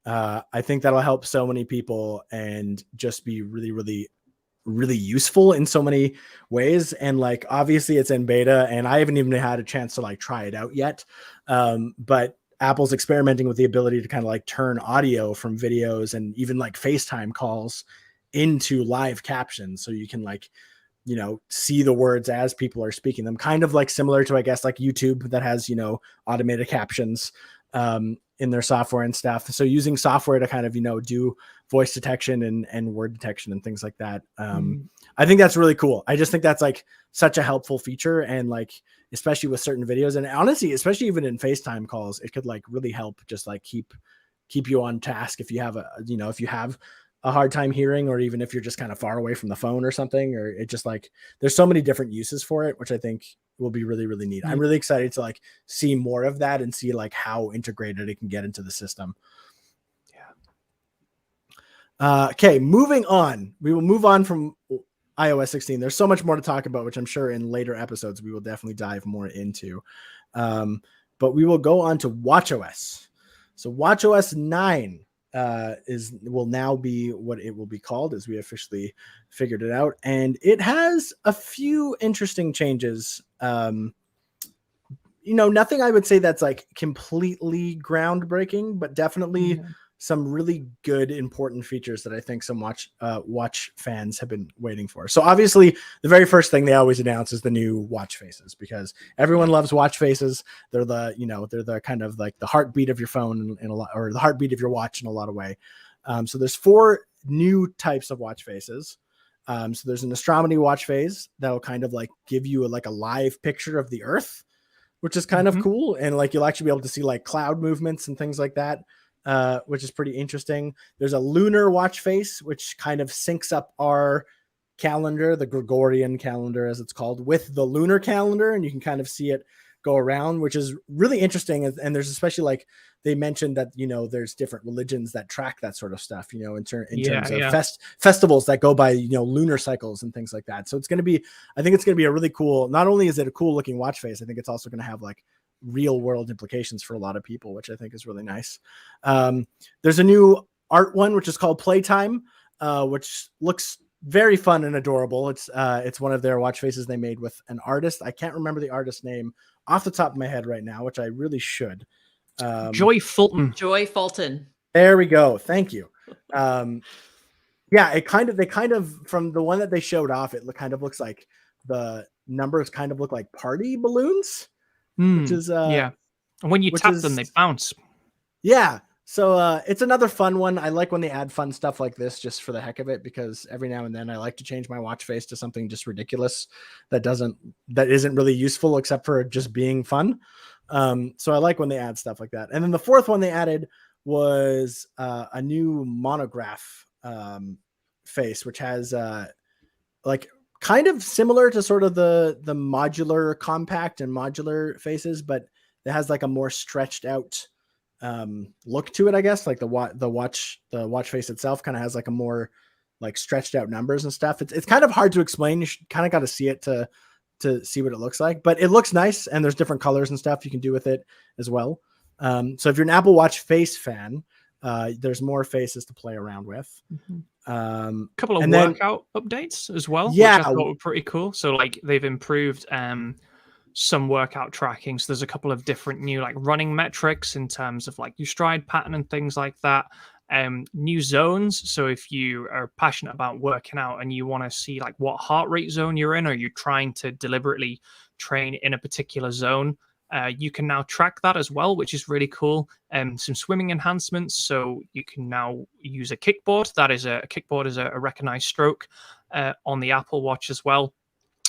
I think that'll help so many people and just be really, really, really useful in so many ways. And like, obviously it's in beta and I haven't even had a chance to like try it out yet. But Apple's experimenting with the ability to kind of like turn audio from videos and even like FaceTime calls into live captions. So you can like, see the words as people are speaking them, kind of like similar to, I guess, like YouTube that has, automated captions in their software and stuff. So using software to kind of, do voice detection and word detection and things like that. I think that's really cool. I just think that's like such a helpful feature, and like, especially with certain videos, and honestly, especially even in FaceTime calls, it could like really help just like keep you on task if you have if you have a hard time hearing, or even if you're just kind of far away from the phone or something, or it just like, there's so many different uses for it, which I think will be really, really neat. I'm really excited to like see more of that and see like how integrated it can get into the system. Okay, moving on. We will move on from iOS 16. There's so much more to talk about, which I'm sure in later episodes we will definitely dive more into. But we will go on to watchOS. So watchOS 9 will now be what it will be called, as we officially figured it out. And it has a few interesting changes. Nothing I would say that's like completely groundbreaking, but definitely some really good, important features that I think some watch fans have been waiting for. So obviously, the very first thing they always announce is the new watch faces, because everyone loves watch faces. They're the kind of like the heartbeat of your phone in a lot, or the heartbeat of your watch in a lot of way. So there's 4 new types of watch faces. So there's an astronomy watch face that'll kind of like give you a live picture of the Earth, which is kind of cool, and like you'll actually be able to see like cloud movements and things like that. Which is pretty interesting. There's a lunar watch face, which kind of syncs up our calendar, the Gregorian calendar as it's called, with the lunar calendar, and you can kind of see it go around, which is really interesting. And there's especially like they mentioned that, there's different religions that track that sort of stuff, in terms of festivals that go by, lunar cycles and things like that. So I think it's going to be a really cool, not only is it a cool looking watch face, I think it's also going to have like real world implications for a lot of people, which I think is really nice. There's a new art one, which is called Playtime, which looks very fun and adorable. It's one of their watch faces they made with an artist. I can't remember the artist's name off the top of my head right now, which I really should. Joy Fulton. Joy Fulton. There we go. Thank you. Yeah, they kind of from the one that they showed off, it kind of looks like the numbers kind of look like party balloons. Which is and when you tap them, they bounce. Yeah, so it's another fun one. I like when they add fun stuff like this just for the heck of it, because every now and then I like to change my watch face to something just ridiculous that isn't really useful except for just being fun. So I like when they add stuff like that. And then the 4th one they added was a new monograph face, which has like kind of similar to sort of the modular compact and modular faces, but it has like a more stretched out look to it, I guess. Like the watch face itself kind of has like a more like stretched out numbers and stuff. It's kind of hard to explain. You kind of got to see it to see what it looks like, but it looks nice, and there's different colors and stuff you can do with it as well. So if you're an Apple Watch face fan, there's more faces to play around with. A couple of workout updates as well, which I thought were pretty cool. So like they've improved some workout tracking. So there's a couple of different new like running metrics in terms of like your stride pattern and things like that. New zones. So if you are passionate about working out and you want to see like what heart rate zone you're in, or you're trying to deliberately train in a particular zone, you can now track that as well, which is really cool. Some swimming enhancements. So you can now use a kickboard. A kickboard is a recognized stroke on the Apple Watch as well.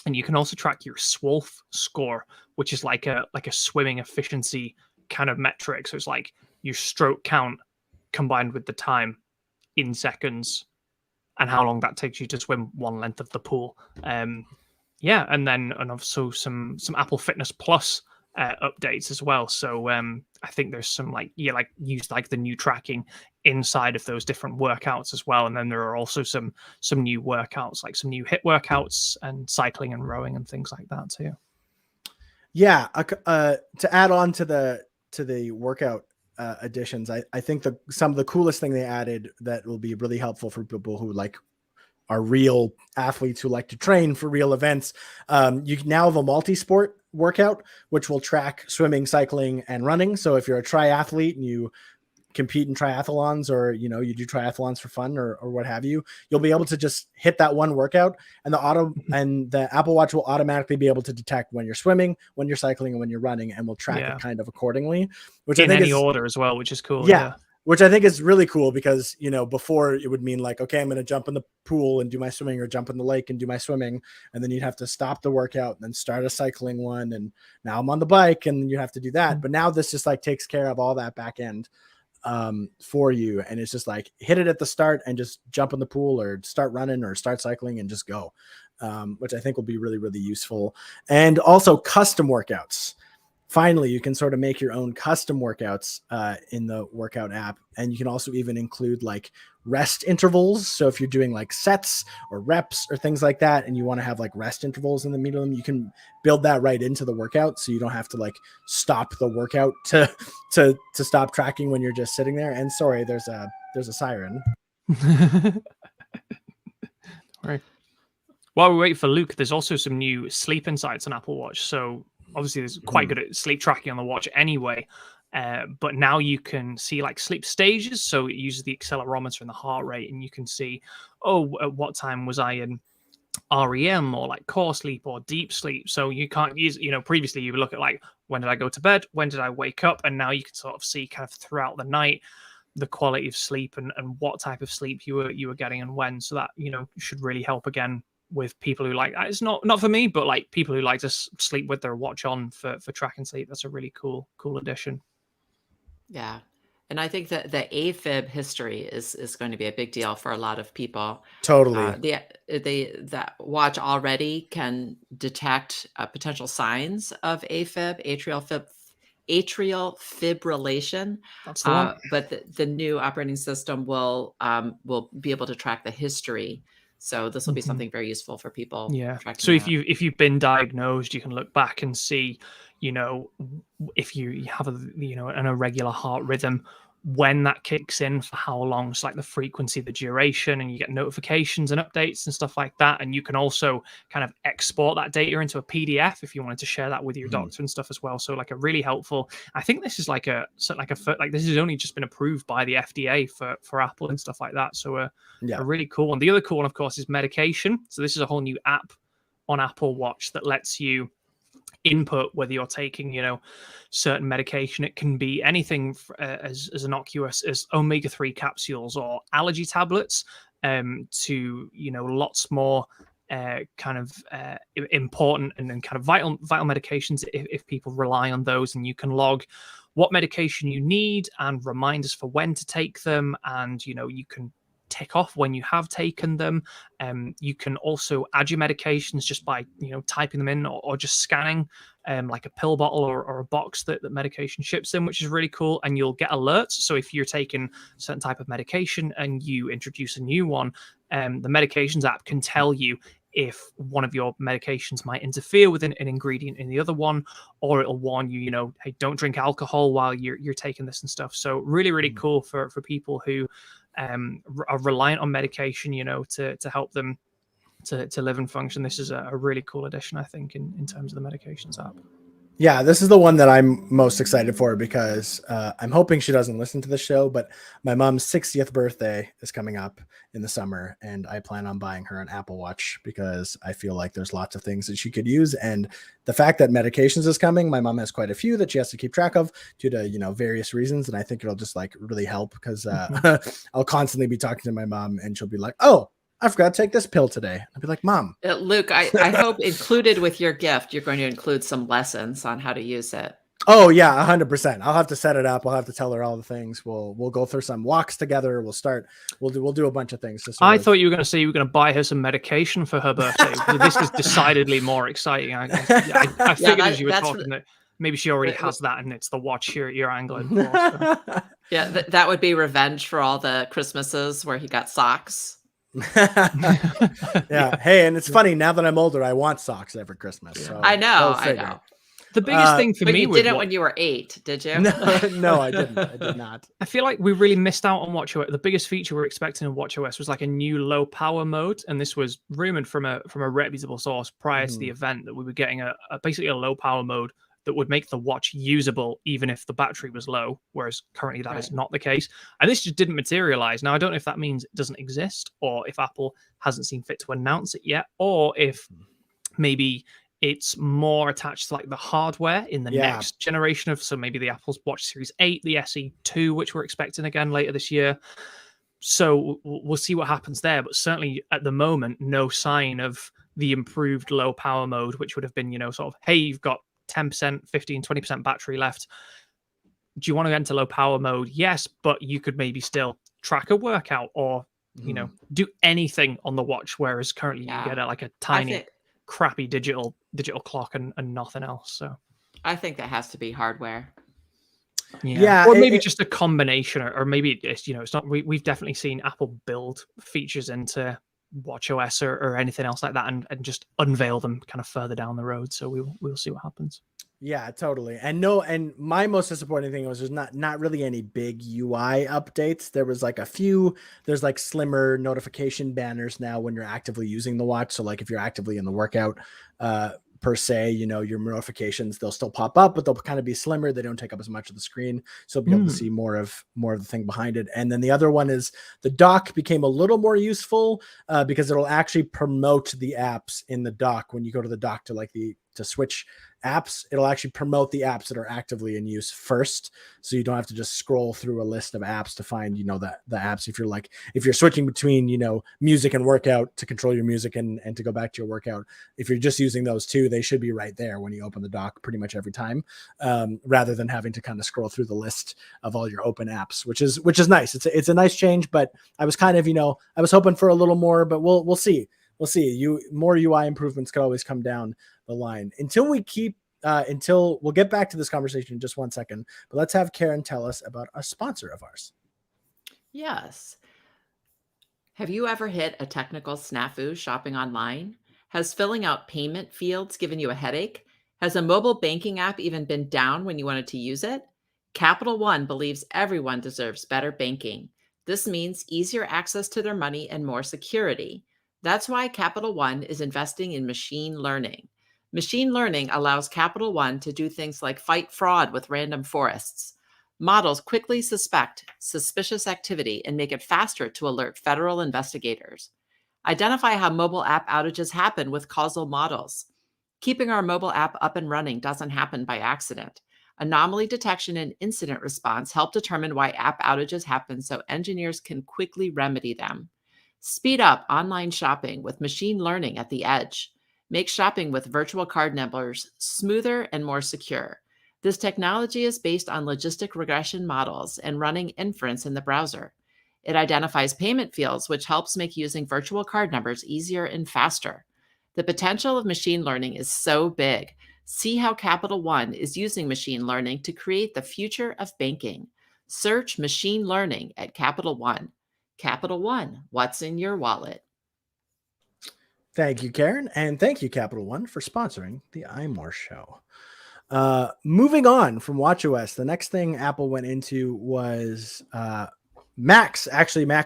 And you can also track your SWOLF score, which is like a swimming efficiency kind of metric. So it's like your stroke count combined with the time in seconds and how long that takes you to swim one length of the pool. And also some Apple Fitness Plus updates as well. So I think there's some use like the new tracking inside of those different workouts as well. And then there are also some new workouts, like some new HIIT workouts and cycling and rowing and things like that too. Yeah. To add on to the workout additions, I think some of the coolest thing they added that will be really helpful for people who are real athletes who like to train for real events. You can now have a multi-sport workout, which will track swimming, cycling, and running. So if you're a triathlete and you compete in triathlons, or you do triathlons for fun or what have you, you'll be able to just hit that one workout, and the Apple Watch will automatically be able to detect when you're swimming, when you're cycling, and when you're running, and will track it kind of accordingly, which in any order as well, which is cool. Yeah. Which I think is really cool, because, before it would mean like, okay, I'm going to jump in the pool and do my swimming, or jump in the lake and do my swimming. And then you'd have to stop the workout and then start a cycling one. And now I'm on the bike and you have to do that. But now this just takes care of all that back end for you. And it's just hit it at the start and just jump in the pool, or start running, or start cycling, and just go, which I think will be really, really useful. And also custom workouts. Finally, you can sort of make your own custom workouts in the workout app. And you can also even include rest intervals. So if you're doing sets or reps or things like that, and you want to have rest intervals in the middle of them, you can build that right into the workout. So you don't have to stop the workout to stop tracking when you're just sitting there. And sorry, there's a siren. Right. While we wait for Luke, there's also some new sleep insights on Apple Watch. So obviously, there's quite good at sleep tracking on the watch anyway. But now you can see like sleep stages. So it uses the accelerometer and the heart rate, and you can see, oh, at what time was I in REM or like core sleep or deep sleep. So you can't use, previously you would look at like, when did I go to bed? When did I wake up? And now you can sort of see kind of throughout the night the quality of sleep and what type of sleep you were getting and when. So that, should really help again with people who like, it's not for me, but like people who like to sleep with their watch on for tracking sleep. That's a really cool addition. Yeah. And I think that the AFib history is going to be a big deal for a lot of people. Totally. That watch already can detect potential signs of AFib, atrial fibrillation. That's the one. But the new operating system will be able to track the history. So this will be something very useful for people. Yeah. So if you've been diagnosed, you can look back and see, if you have an irregular heart rhythm, when that kicks in, for how long, it's like the frequency, the duration, and you get notifications and updates and stuff like that. And you can also kind of export that data into a PDF if you wanted to share that with your doctor and stuff as well. So like a really helpful, I think this is like this has only just been approved by the FDA for Apple and stuff like that. So a really cool one. The other cool one, of course, is medication. So this is a whole new app on Apple Watch that lets you input whether you're taking certain medication. It can be anything as innocuous as omega-3 capsules or allergy tablets, to lots more kind of important and kind of vital medications if people rely on those. And you can log what medication you need and reminders for when to take them, and you can tick off when you have taken them. You can also add your medications just by typing them in or just scanning like a pill bottle or a box that medication ships in, which is really cool. And you'll get alerts. So if you're taking a certain type of medication and you introduce a new one, the medications app can tell you if one of your medications might interfere with an ingredient in the other one, or it'll warn you, hey, don't drink alcohol while you're taking this and stuff. So really cool for people who are reliant on medication, to help them to live and function. This is a really cool addition, I think, in terms of the medications app. Yeah, this is the one that I'm most excited for because I'm hoping she doesn't listen to the show, but my mom's 60th birthday is coming up in the summer, and I plan on buying her an Apple Watch because I feel like there's lots of things that she could use. And the fact that medications is coming, my mom has quite a few that she has to keep track of due to, various reasons. And I think it'll just like really help because I'll constantly be talking to my mom and she'll be like, oh, I forgot to take this pill today. I'd be like, Mom. Luke, I hope included with your gift, you're going to include some lessons on how to use it. Oh yeah, 100%. I'll have to set it up. I'll have to tell her all the things. We'll go through some walks together. We'll do a bunch of things. I thought you were going to say you were going to buy her some medication for her birthday. This is decidedly more exciting. I figured as you were talking that maybe she already has that, and it's the watch you're angling for. So. Yeah, that would be revenge for all the Christmases where he got socks. Yeah. Hey, and it's funny, now that I'm older, I want socks every Christmas. So I know. The biggest thing for me, you did it when you were 8, did you? No, I didn't. I did not. I feel like we really missed out on WatchOS. The biggest feature we were expecting in WatchOS was like a new low power mode, and this was rumored from a reputable source prior to the event that we were getting basically a low power mode that would make the watch usable even if the battery was low, whereas currently that is not the case. And this just didn't materialize. Now, I don't know if that means it doesn't exist, or if Apple hasn't seen fit to announce it yet, or if maybe it's more attached to like the hardware in the next generation of, so maybe the Apple's Watch Series 8, the SE2, which we're expecting again later this year. So we'll see what happens there. But certainly at the moment, no sign of the improved low power mode, which would have been, sort of, hey, you've got 10%, 15, 20% battery left. Do you want to enter low power mode? Yes, but you could maybe still track a workout or, do anything on the watch, whereas currently you get a tiny, crappy digital clock and nothing else. So I think that has to be hardware. Yeah, or maybe just a combination, or maybe it's it's not. We've definitely seen Apple build features into WatchOS or anything else like that, and just unveil them kind of further down the road. So we'll see what happens. Yeah, totally. And my most disappointing thing was there's not really any big UI updates. There was like a few. There's like slimmer notification banners now when you're actively using the watch. So like if you're actively in the workout per se. You know, your notifications, they'll still pop up, but they'll kind of be slimmer. They don't take up as much of the screen, so you'll be able to see more of the thing behind it. And then the other one is the dock became a little more useful because it'll actually promote the apps in the dock. When you go to the dock to switch apps, it'll actually promote the apps that are actively in use first, so you don't have to just scroll through a list of apps to find, you know, the apps. If you're switching between, you know, music and workout to control your music and to go back to your workout, if you're just using those two, they should be right there when you open the dock pretty much every time, rather than having to kind of scroll through the list of all your open apps, which is nice. It's a nice change, but I was kind of, you know, I was hoping for a little more, but we'll see. More UI improvements could always come down the line. Until we'll get back to this conversation in just 1 second, but let's have Karen tell us about a sponsor of ours. Yes. Have you ever hit a technical snafu shopping online? Has filling out payment fields given you a headache? Has a mobile banking app even been down when you wanted to use it? Capital One believes everyone deserves better banking. This means easier access to their money and more security. That's why Capital One is investing in machine learning. Machine learning allows Capital One to do things like fight fraud with random forests. Models quickly suspect suspicious activity and make it faster to alert federal investigators. Identify how mobile app outages happen with causal models. Keeping our mobile app up and running doesn't happen by accident. Anomaly detection and incident response help determine why app outages happen so engineers can quickly remedy them. Speed up online shopping with machine learning at the edge. Make shopping with virtual card numbers smoother and more secure. This technology is based on logistic regression models and running inference in the browser. It identifies payment fields, which helps make using virtual card numbers easier and faster. The potential of machine learning is so big. See how Capital One is using machine learning to create the future of banking. Search machine learning at Capital One. Capital One, what's in your wallet? Thank you, Karen, and thank you, Capital One, for sponsoring the iMore show. Moving on from watchOS, the next thing Apple went into was Mac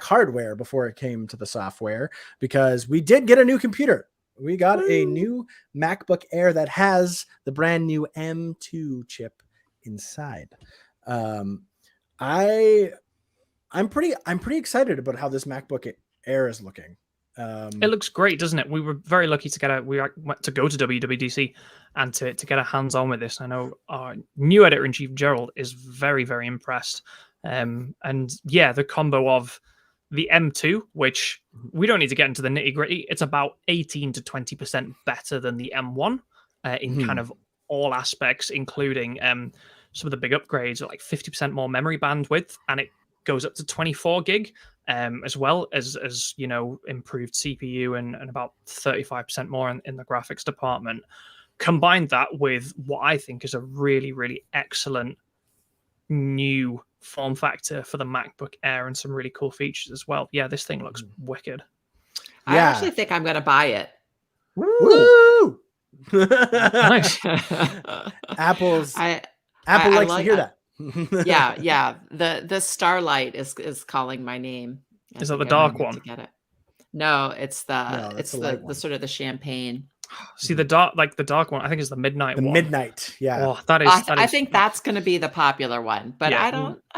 hardware before it came to the software, because we did get a new computer. We got a new MacBook Air that has the brand new M2 chip inside. I'm pretty excited about how this MacBook Air is looking. It looks great, doesn't it? We were very lucky to to go to WWDC and to get our hands on with this. I know our new editor-in-chief Gerald is very, very impressed. And yeah, the combo of the M2, which we don't need to get into the nitty-gritty, it's about 18 to 20% better than the M1 in kind of all aspects, including some of the big upgrades, like 50% more memory bandwidth, and it goes up to 24 gig. As well as you know, improved CPU and about 35% more in the graphics department. Combine that with what I think is a really, really excellent new form factor for the MacBook Air and some really cool features as well. Yeah, this thing looks wicked. I actually think I'm going to buy it. Woo! Nice. Apple likes to hear that. yeah. The Starlight is calling my name. Is that the dark one? To get it. No, it's the sort of the champagne. See, the dark one, I think is the midnight one. Midnight, yeah. Oh, that is. I think that's going to be the popular one, but yeah. I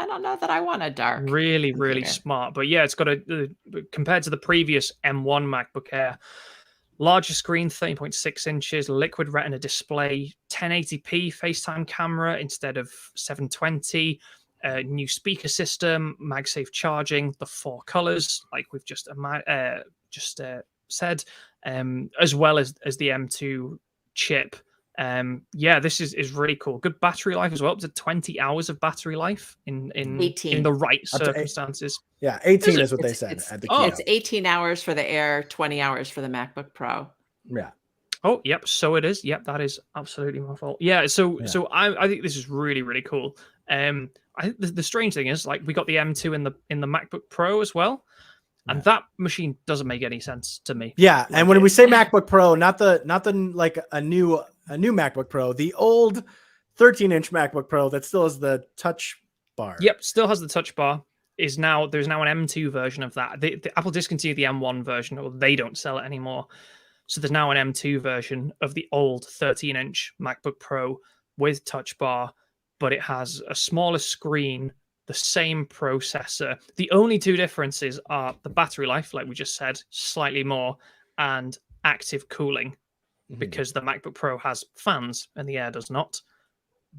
don't know that I want a dark. Really, really smart. But yeah, it's got compared to the previous M1 MacBook Air, larger screen, 13.6 inches, liquid retina display, 1080p FaceTime camera instead of 720, new speaker system, MagSafe charging, the 4 colors, like we've just said, as well as the M2 chip. Yeah, this is really cool. Good battery life as well, up to 20 hours of battery life in 18. In the right circumstances. 18 is what they said at the keynote. It's 18 hours for the Air, 20 hours for the MacBook Pro. Yeah. Oh, yep. So it is. Yep, that is absolutely my fault. Yeah. So I think this is really, really cool. The strange thing is, like, we got the M2 in the MacBook Pro as well. And that machine doesn't make any sense to me. Yeah, like, and when we say MacBook Pro, not the like a new MacBook Pro, the old 13-inch MacBook Pro that still has the touch bar. Yep, still has the touch bar. There's now an M2 version of that. The Apple discontinued the M1 version, or they don't sell it anymore. So there's now an M2 version of the old 13-inch MacBook Pro with Touch Bar, but it has a smaller screen, the same processor. The only two differences are the battery life, like we just said, slightly more, and active cooling, because the MacBook Pro has fans and the Air does not.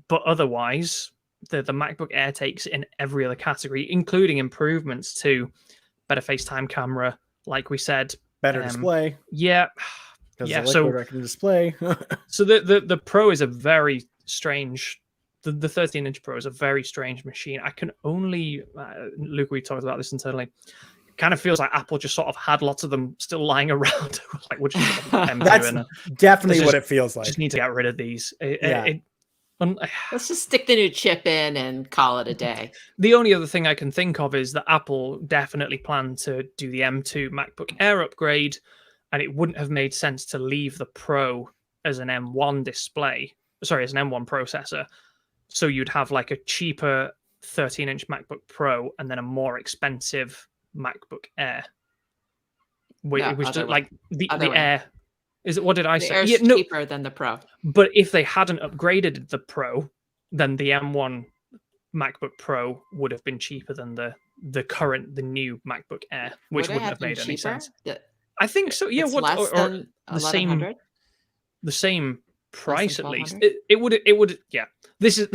But otherwise, the MacBook Air takes in every other category, including improvements to better FaceTime camera, like we said. Better display. Yeah. Because Yeah, the liquid retina display. So the Pro is a very strange... The 13-inch Pro is a very strange machine. I can only... Luke, we talked about this internally. It kind of feels like Apple just sort of had lots of them still lying around. Like, we're just That's definitely what it feels like. Just need to get rid of these. Let's just stick the new chip in and call it a day. The only other thing I can think of is that Apple definitely planned to do the M2 MacBook Air upgrade, and it wouldn't have made sense to leave the Pro as an M1 display. Sorry, as an M1 processor. So you'd have like a cheaper 13-inch MacBook Pro and then a more expensive MacBook Air. It was just like the Air. Is it? What did I say? The Air's cheaper than the Pro. But if they hadn't upgraded the Pro, then the M1 MacBook Pro would have been cheaper than the new MacBook Air, which wouldn't have made any sense. I think so. Yeah, the same price at least. It would. Yeah, this is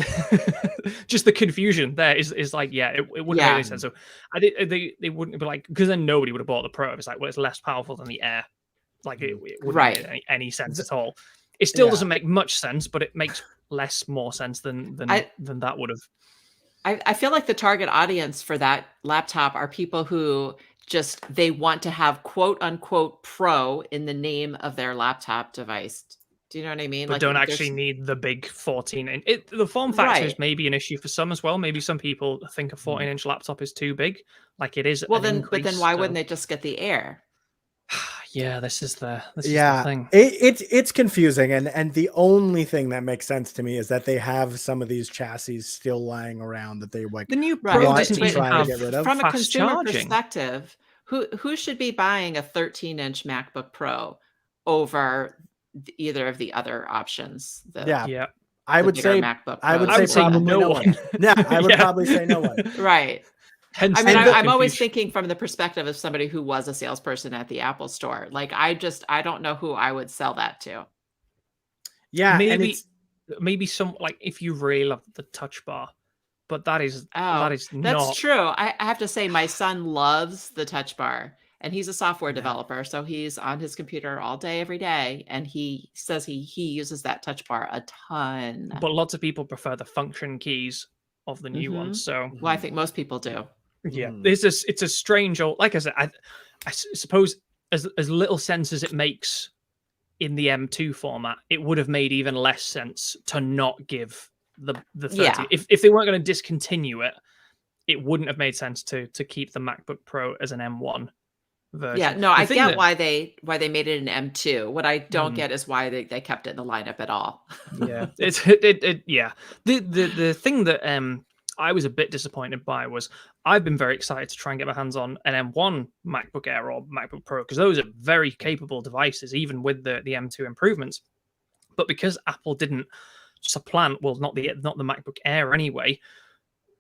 just the confusion. There is like, yeah, it wouldn't make any sense. So they wouldn't be like, because then nobody would have bought the Pro. It's like, well, it's less powerful than the Air. Like it wouldn't make any sense at all. It still doesn't make much sense, but it makes more sense than that would have. I feel like the target audience for that laptop are people who they want to have quote unquote Pro in the name of their laptop device. Do you know what I mean? But don't actually need the big 14-inch. The form factor is maybe an issue for some as well. Maybe some people think a 14-inch laptop is too big, like it is. But then why wouldn't they just get the Air? Yeah, this is the thing. It's confusing, and the only thing that makes sense to me is that they have some of these chassis still lying around that they like the new Pro doesn't even have to get rid of. From a consumer charging perspective, who should be buying a 13-inch MacBook Pro over either of the other options? I would say MacBook Pro. I would say probably no one. Yeah, I would probably say no one. Right. Hence, I mean, I'm always thinking from the perspective of somebody who was a salesperson at the Apple store. Like, I don't know who I would sell that to. Yeah, maybe some, like, if you really love the Touch Bar, but that's true. I have to say, my son loves the Touch Bar, and he's a software developer, so he's on his computer all day, every day, and he says he uses that Touch Bar a ton. But lots of people prefer the function keys of the new ones. So, well, I think most people do. Yeah, it's a strange old. Like I said, I suppose as little sense as it makes in the M2 format, it would have made even less sense to not give the 30. Yeah. If they weren't going to discontinue it, it wouldn't have made sense to keep the MacBook Pro as an M1 version. Yeah, no, I get why they made it an M2. What I don't get is why they kept it in the lineup at all. Yeah, The thing that I was a bit disappointed by was I've been very excited to try and get my hands on an M1 MacBook Air or MacBook Pro, because those are very capable devices, even with the M2 improvements. But because Apple didn't supplant, well, not the MacBook Air anyway,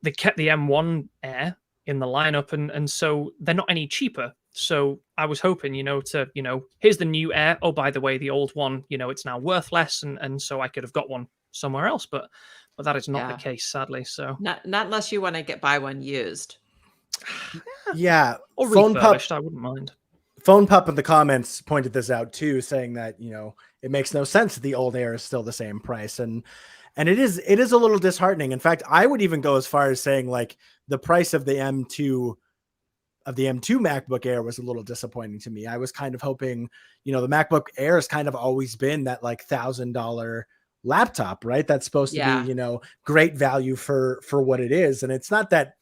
they kept the M1 Air in the lineup, and so they're not any cheaper. So I was hoping, here's the new Air. Oh, by the way, the old one, it's now worth less, and so I could have got one somewhere else, but that is not the case, sadly. So not unless you want to buy one used. Yeah, or refurbished, I wouldn't mind. Phone Pup in the comments pointed this out too, saying that it makes no sense that the old Air is still the same price, and it is a little disheartening. In fact, I would even go as far as saying like the price of the M2 MacBook Air was a little disappointing to me. I was kind of hoping, the MacBook Air has kind of always been that like $1,000 laptop, right? That's supposed to be, great value for what it is. And it's not that,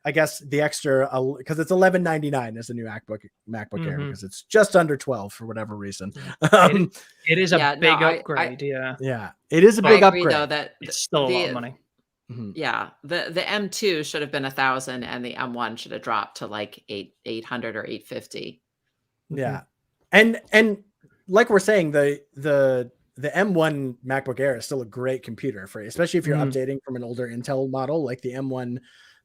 I guess the extra, because it's $11.99 as a new MacBook Air, because it's just under 12 for whatever reason. It is a big upgrade. Yeah, it is a big upgrade. Though, that it's still a lot of money. Yeah, the M2 should have been $1,000, and the M1 should have dropped to like 800 or 850. Yeah, And like we're saying, the M1 MacBook Air is still a great computer for, especially if you're updating from an older Intel model like the M1.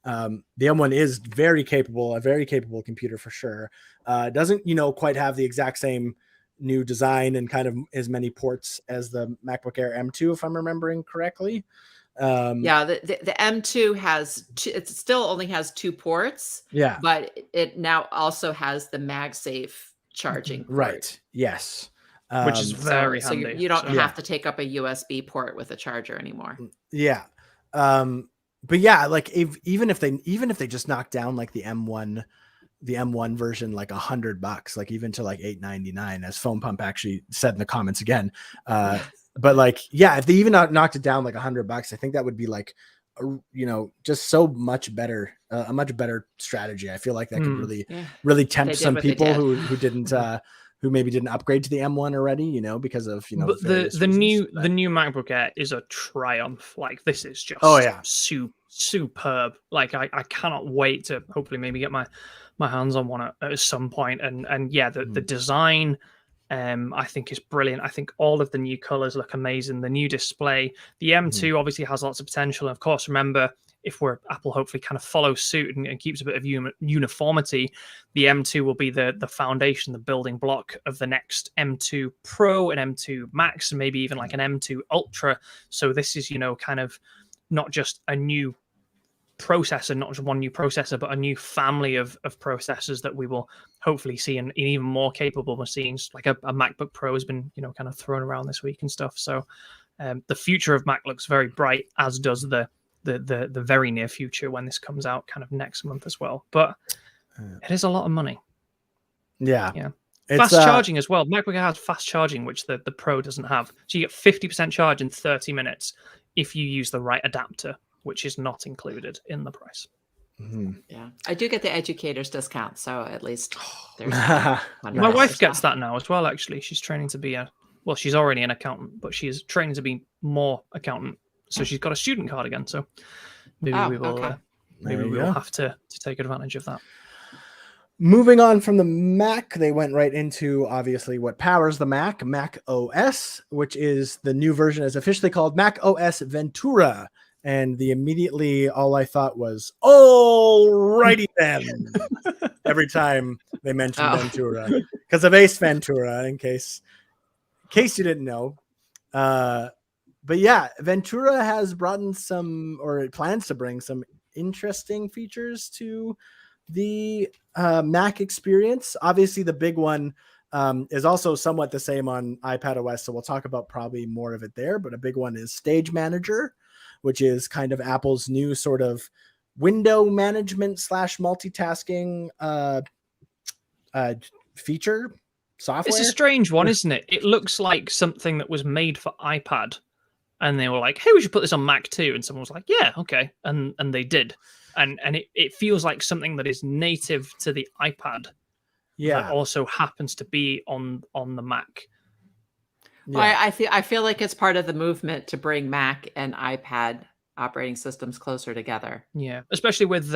The M1 is a very capable computer for sure. Doesn't, quite have the exact same new design and kind of as many ports as the MacBook Air M2, if I'm remembering correctly. Yeah, the M2 has it still only has 2 ports. Yeah, but it now also has the MagSafe charging port. Right. Yes. Which is very so handy. you don't So- have to take up a USB port with a charger anymore. Yeah. But yeah, like even if they just knock down like the M1 version like $100, like even to like $899, as Foam Pump actually said in the comments again. But like, yeah, if they even knocked it down like $100, I think that would be like, just so much better, a much better strategy. I feel like that could really tempt some people who didn't who maybe didn't upgrade to the M1 already, because of But the new MacBook Air is a triumph. Like, this is just superb. Like, I cannot wait to hopefully maybe get my hands on one at some point. And yeah, the design I think is brilliant. I think all of the new colors look amazing. The new display, the M2 obviously has lots of potential. And of course, remember, if Apple hopefully kind of follows suit and keeps a bit of uniformity, the M2 will be the foundation, the building block of the next M2 Pro and M2 Max, and maybe even like an M2 Ultra. So this is, kind of not just a new processor, not just one new processor, but a new family of processors that we will hopefully see in even more capable machines. Like a MacBook Pro has been, kind of thrown around this week and stuff. So the future of Mac looks very bright, as does the very near future when this comes out kind of next month as well. But it is a lot of money. Yeah. Fast charging as well. MacBook Air has fast charging, which the Pro doesn't have. So you get 50% charge in 30 minutes if you use the right adapter, which is not included in the price. Yeah, I do get the educator's discount, so at least there's my wife gets that now as well. Actually, she's training to be she's already an accountant, but she's training to be more accountant. So she's got a student card again. So maybe we will we'll have to take advantage of that. Moving on from the Mac, they went right into obviously what powers the Mac, Mac OS, which is the new version is officially called Mac OS Ventura. And immediately all I thought was, alrighty then. Every time they mentioned Ventura, because of Ace Ventura, in case you didn't know. But yeah, Ventura has brought in it plans to bring some interesting features to the Mac experience. Obviously, the big one is also somewhat the same on iPadOS, so we'll talk about probably more of it there. But a big one is Stage Manager, which is kind of Apple's new sort of window management / multitasking feature software. It's a strange one, isn't it? It looks like something that was made for iPad, and they were like, hey, we should put this on Mac too. And someone was like, yeah, okay. And they did. And it feels like something that is native to the iPad. Yeah. That also happens to be on the Mac. Yeah. Well, I feel like it's part of the movement to bring Mac and iPad operating systems closer together. Yeah, especially with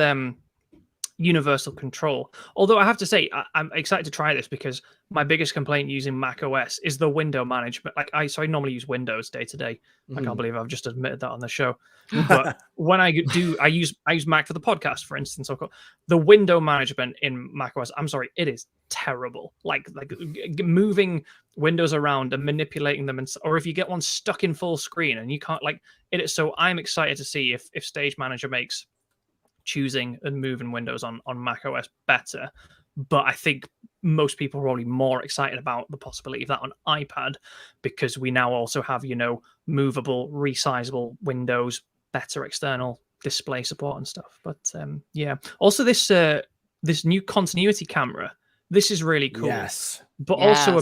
universal control. Although I have to say, I'm excited to try this because my biggest complaint using Mac OS is the window management. Like I normally use Windows day to day. I can't believe I've just admitted that on the show. But when I use Mac for the podcast, for instance. The window management in Mac OS, I'm sorry, it is terrible. Like moving windows around and manipulating them, or if you get one stuck in full screen and you can't it. So I'm excited to see if Stage Manager makes choosing and moving windows on Mac OS better. But I think most people are probably more excited about the possibility of that on iPad because we now also have, movable, resizable windows, better external display support and stuff. But yeah, also this new continuity camera, this is really cool. Yes, but also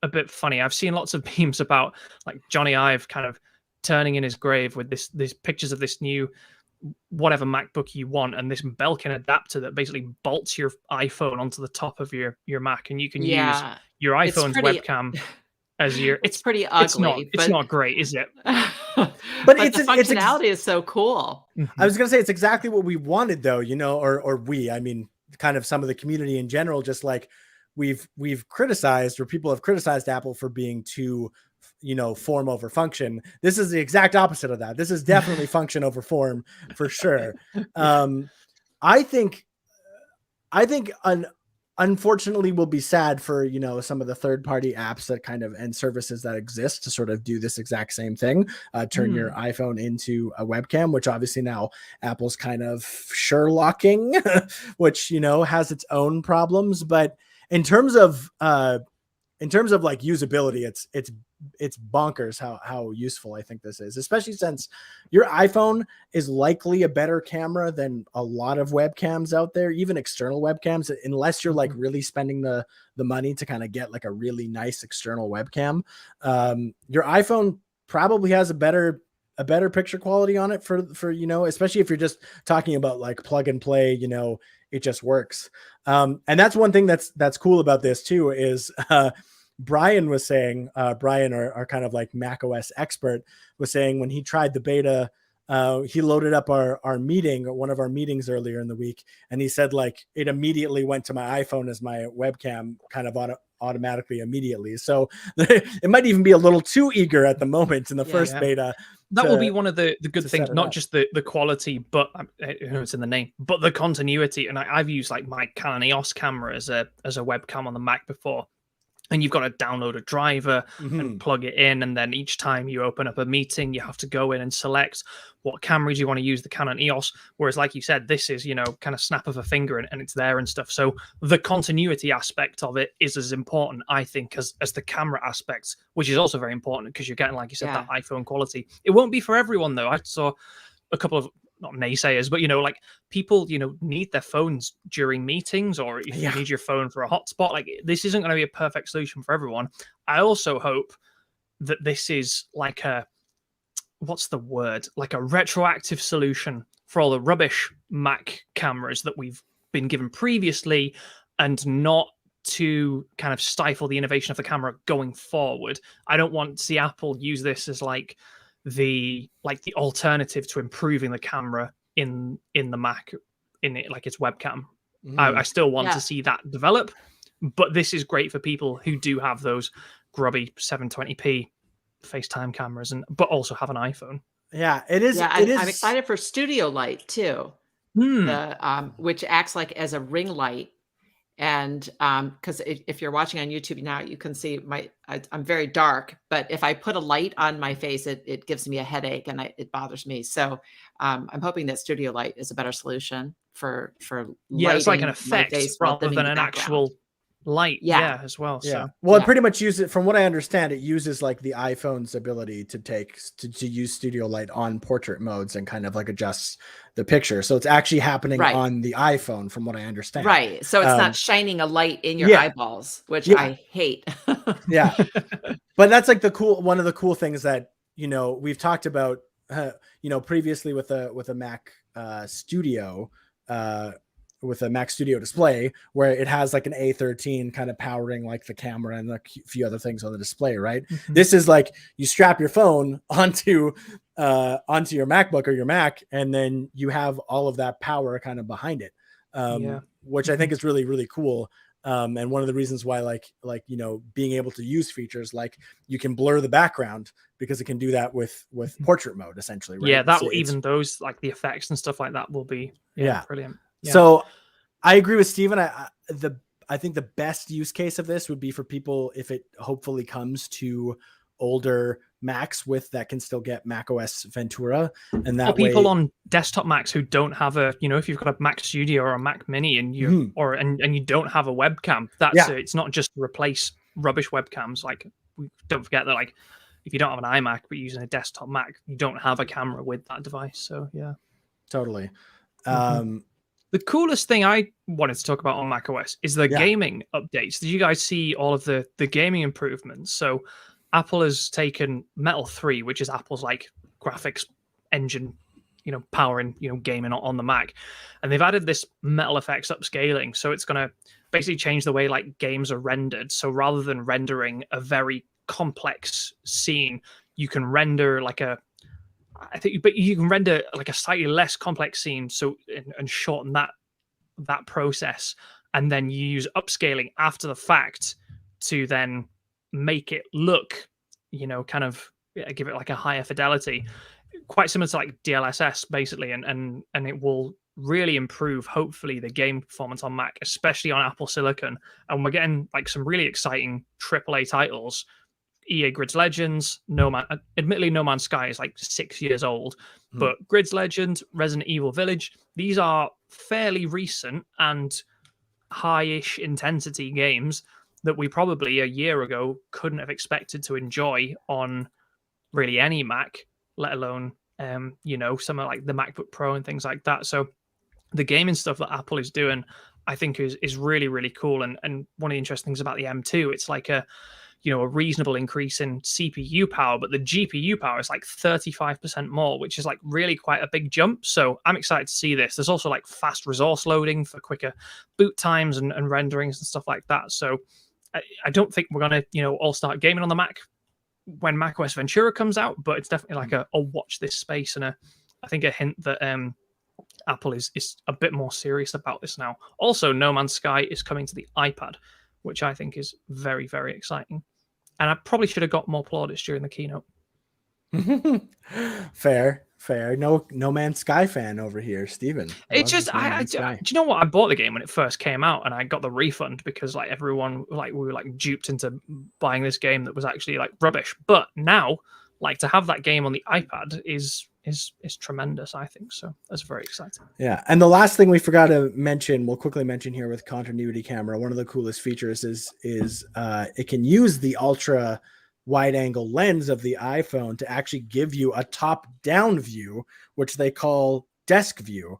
a bit funny. I've seen lots of memes about like Johnny Ive kind of turning in his grave with these pictures of this new whatever MacBook you want and this Belkin adapter that basically bolts your iPhone onto the top of your Mac, and you can use your iPhone's webcam as your. It's pretty ugly. It's not great, is it? but the functionality is so cool. I was gonna say it's exactly what we wanted, though. I mean, kind of some of the community in general, just like we've criticized, or people have criticized Apple for being too, form over function. This is the exact opposite of that. This is definitely function over form for sure. I think unfortunately will be sad for, some of the third-party apps that kind of, and services that exist to sort of do this exact same thing, turn your iPhone into a webcam, which obviously now Apple's kind of Sherlocking, which, has its own problems. But in terms of like usability, it's bonkers how useful I think this is, especially since your iPhone is likely a better camera than a lot of webcams out there, even external webcams, unless you're like really spending the money to kind of get like a really nice external webcam. Your iPhone probably has a better picture quality on it for especially if you're just talking about like plug and play, it just works. And that's one thing that's cool about this too, is Brian was saying, Brian, our kind of like Mac OS expert, was saying when he tried the beta, he loaded up our meeting, one of our meetings earlier in the week, and he said like it immediately went to my iPhone as my webcam, kind of automatically immediately. So it might even be a little too eager at the moment in the first beta. That will be one of the good things, not just the quality, but it's in the name, but the continuity. And I've used like my Canon EOS camera as a webcam on the Mac before. And you've got to download a driver and plug it in. And then each time you open up a meeting, you have to go in and select what cameras you want to use, the Canon EOS. Whereas, like you said, this is, kind of snap of a finger and it's there and stuff. So the continuity aspect of it is as important, I think, as the camera aspect, which is also very important because you're getting, like you said, that iPhone quality. It won't be for everyone, though. I saw a couple of, not naysayers, but like people need their phones during meetings, or if you need your phone for a hotspot. Like, this isn't going to be a perfect solution for everyone. I also hope that this is like a retroactive solution for all the rubbish Mac cameras that we've been given previously, and not to kind of stifle the innovation of the camera going forward. I don't want to see Apple use this as like the alternative to improving the camera in the Mac, in it like its webcam. I still want to see that develop, but this is great for people who do have those grubby 720p FaceTime cameras, but also have an iPhone. Yeah, it is. Yeah, I'm excited for Studio Light too, which acts like as a ring light. And because if you're watching on YouTube now, you can see I'm very dark, but if I put a light on my face, it gives me a headache and it bothers me. So I'm hoping that Studio Light is a better solution for it's like an effect rather than an actual light as well. Yeah. So Well, it pretty much uses, from what I understand, it uses like the iPhone's ability to use Studio Light on portrait modes and kind of like adjusts the picture. So it's actually happening on the iPhone, from what I understand. Right. So it's not shining a light in your eyeballs, which I hate. Yeah. But that's like one of the cool things that, we've talked about, previously with a Mac Studio, with a Mac Studio display, where it has like an A13 kind of powering like the camera and a few other things on the display, right? This is like you strap your phone onto your MacBook or your Mac, and then you have all of that power kind of behind it, which I think is really, really cool. And one of the reasons why like being able to use features like you can blur the background, because it can do that with portrait mode essentially, right? Yeah, that will, even those like the effects and stuff like that will be brilliant. Yeah. So I agree with Steven. I think the best use case of this would be for people, if it hopefully comes to older Macs that can still get Mac OS Ventura, and that people on desktop Macs who don't have if you've got a Mac Studio or a Mac Mini and you and you don't have a webcam, it's not just to replace rubbish webcams. Like, don't forget that like if you don't have an iMac but you're using a desktop Mac, you don't have a camera with that device. So yeah, totally. The coolest thing I wanted to talk about on macOS is the gaming updates. Did you guys see all of the gaming improvements? So Apple has taken Metal 3, which is Apple's like graphics engine, powering, gaming on the Mac. And they've added this Metal Effects upscaling. So it's going to basically change the way like games are rendered. So rather than rendering a very complex scene, you can render like but you can render like a slightly less complex scene, so and shorten that process, and then you use upscaling after the fact to then make it look, kind of give it like a higher fidelity, quite similar to like DLSS basically, and it will really improve hopefully the game performance on Mac, especially on Apple Silicon. And we're getting like some really exciting AAA titles. EA Grid's Legends, admittedly No Man's Sky is like 6 years old, but Grid's Legend, Resident Evil Village, these are fairly recent and high-ish intensity games that we probably a year ago couldn't have expected to enjoy on really any Mac, let alone some of like the MacBook Pro and things like that. So the gaming stuff that Apple is doing, I think is really, really cool. And one of the interesting things about the M2, it's like a reasonable increase in CPU power, but the GPU power is like 35% more, which is like really quite a big jump. So I'm excited to see this. There's also like fast resource loading for quicker boot times and renderings and stuff like that. So I don't think we're going to, all start gaming on the Mac when macOS Ventura comes out, but it's definitely like a watch this space, and I think a hint that Apple is a bit more serious about this now. Also, No Man's Sky is coming to the iPad, which I think is very, very exciting. And I probably should have got more plaudits during the keynote. Fair. No Man's Sky fan over here, Steven. It's just, do you know what? I bought the game when it first came out, and I got the refund because like everyone, like we were like duped into buying this game that was actually like rubbish. But now, like to have that game on the iPad is tremendous, I think. So that's very exciting. Yeah. And the last thing we forgot to mention, we'll quickly mention here with continuity camera, one of the coolest features is it can use the ultra wide angle lens of the iPhone to actually give you a top down view, which they call desk view.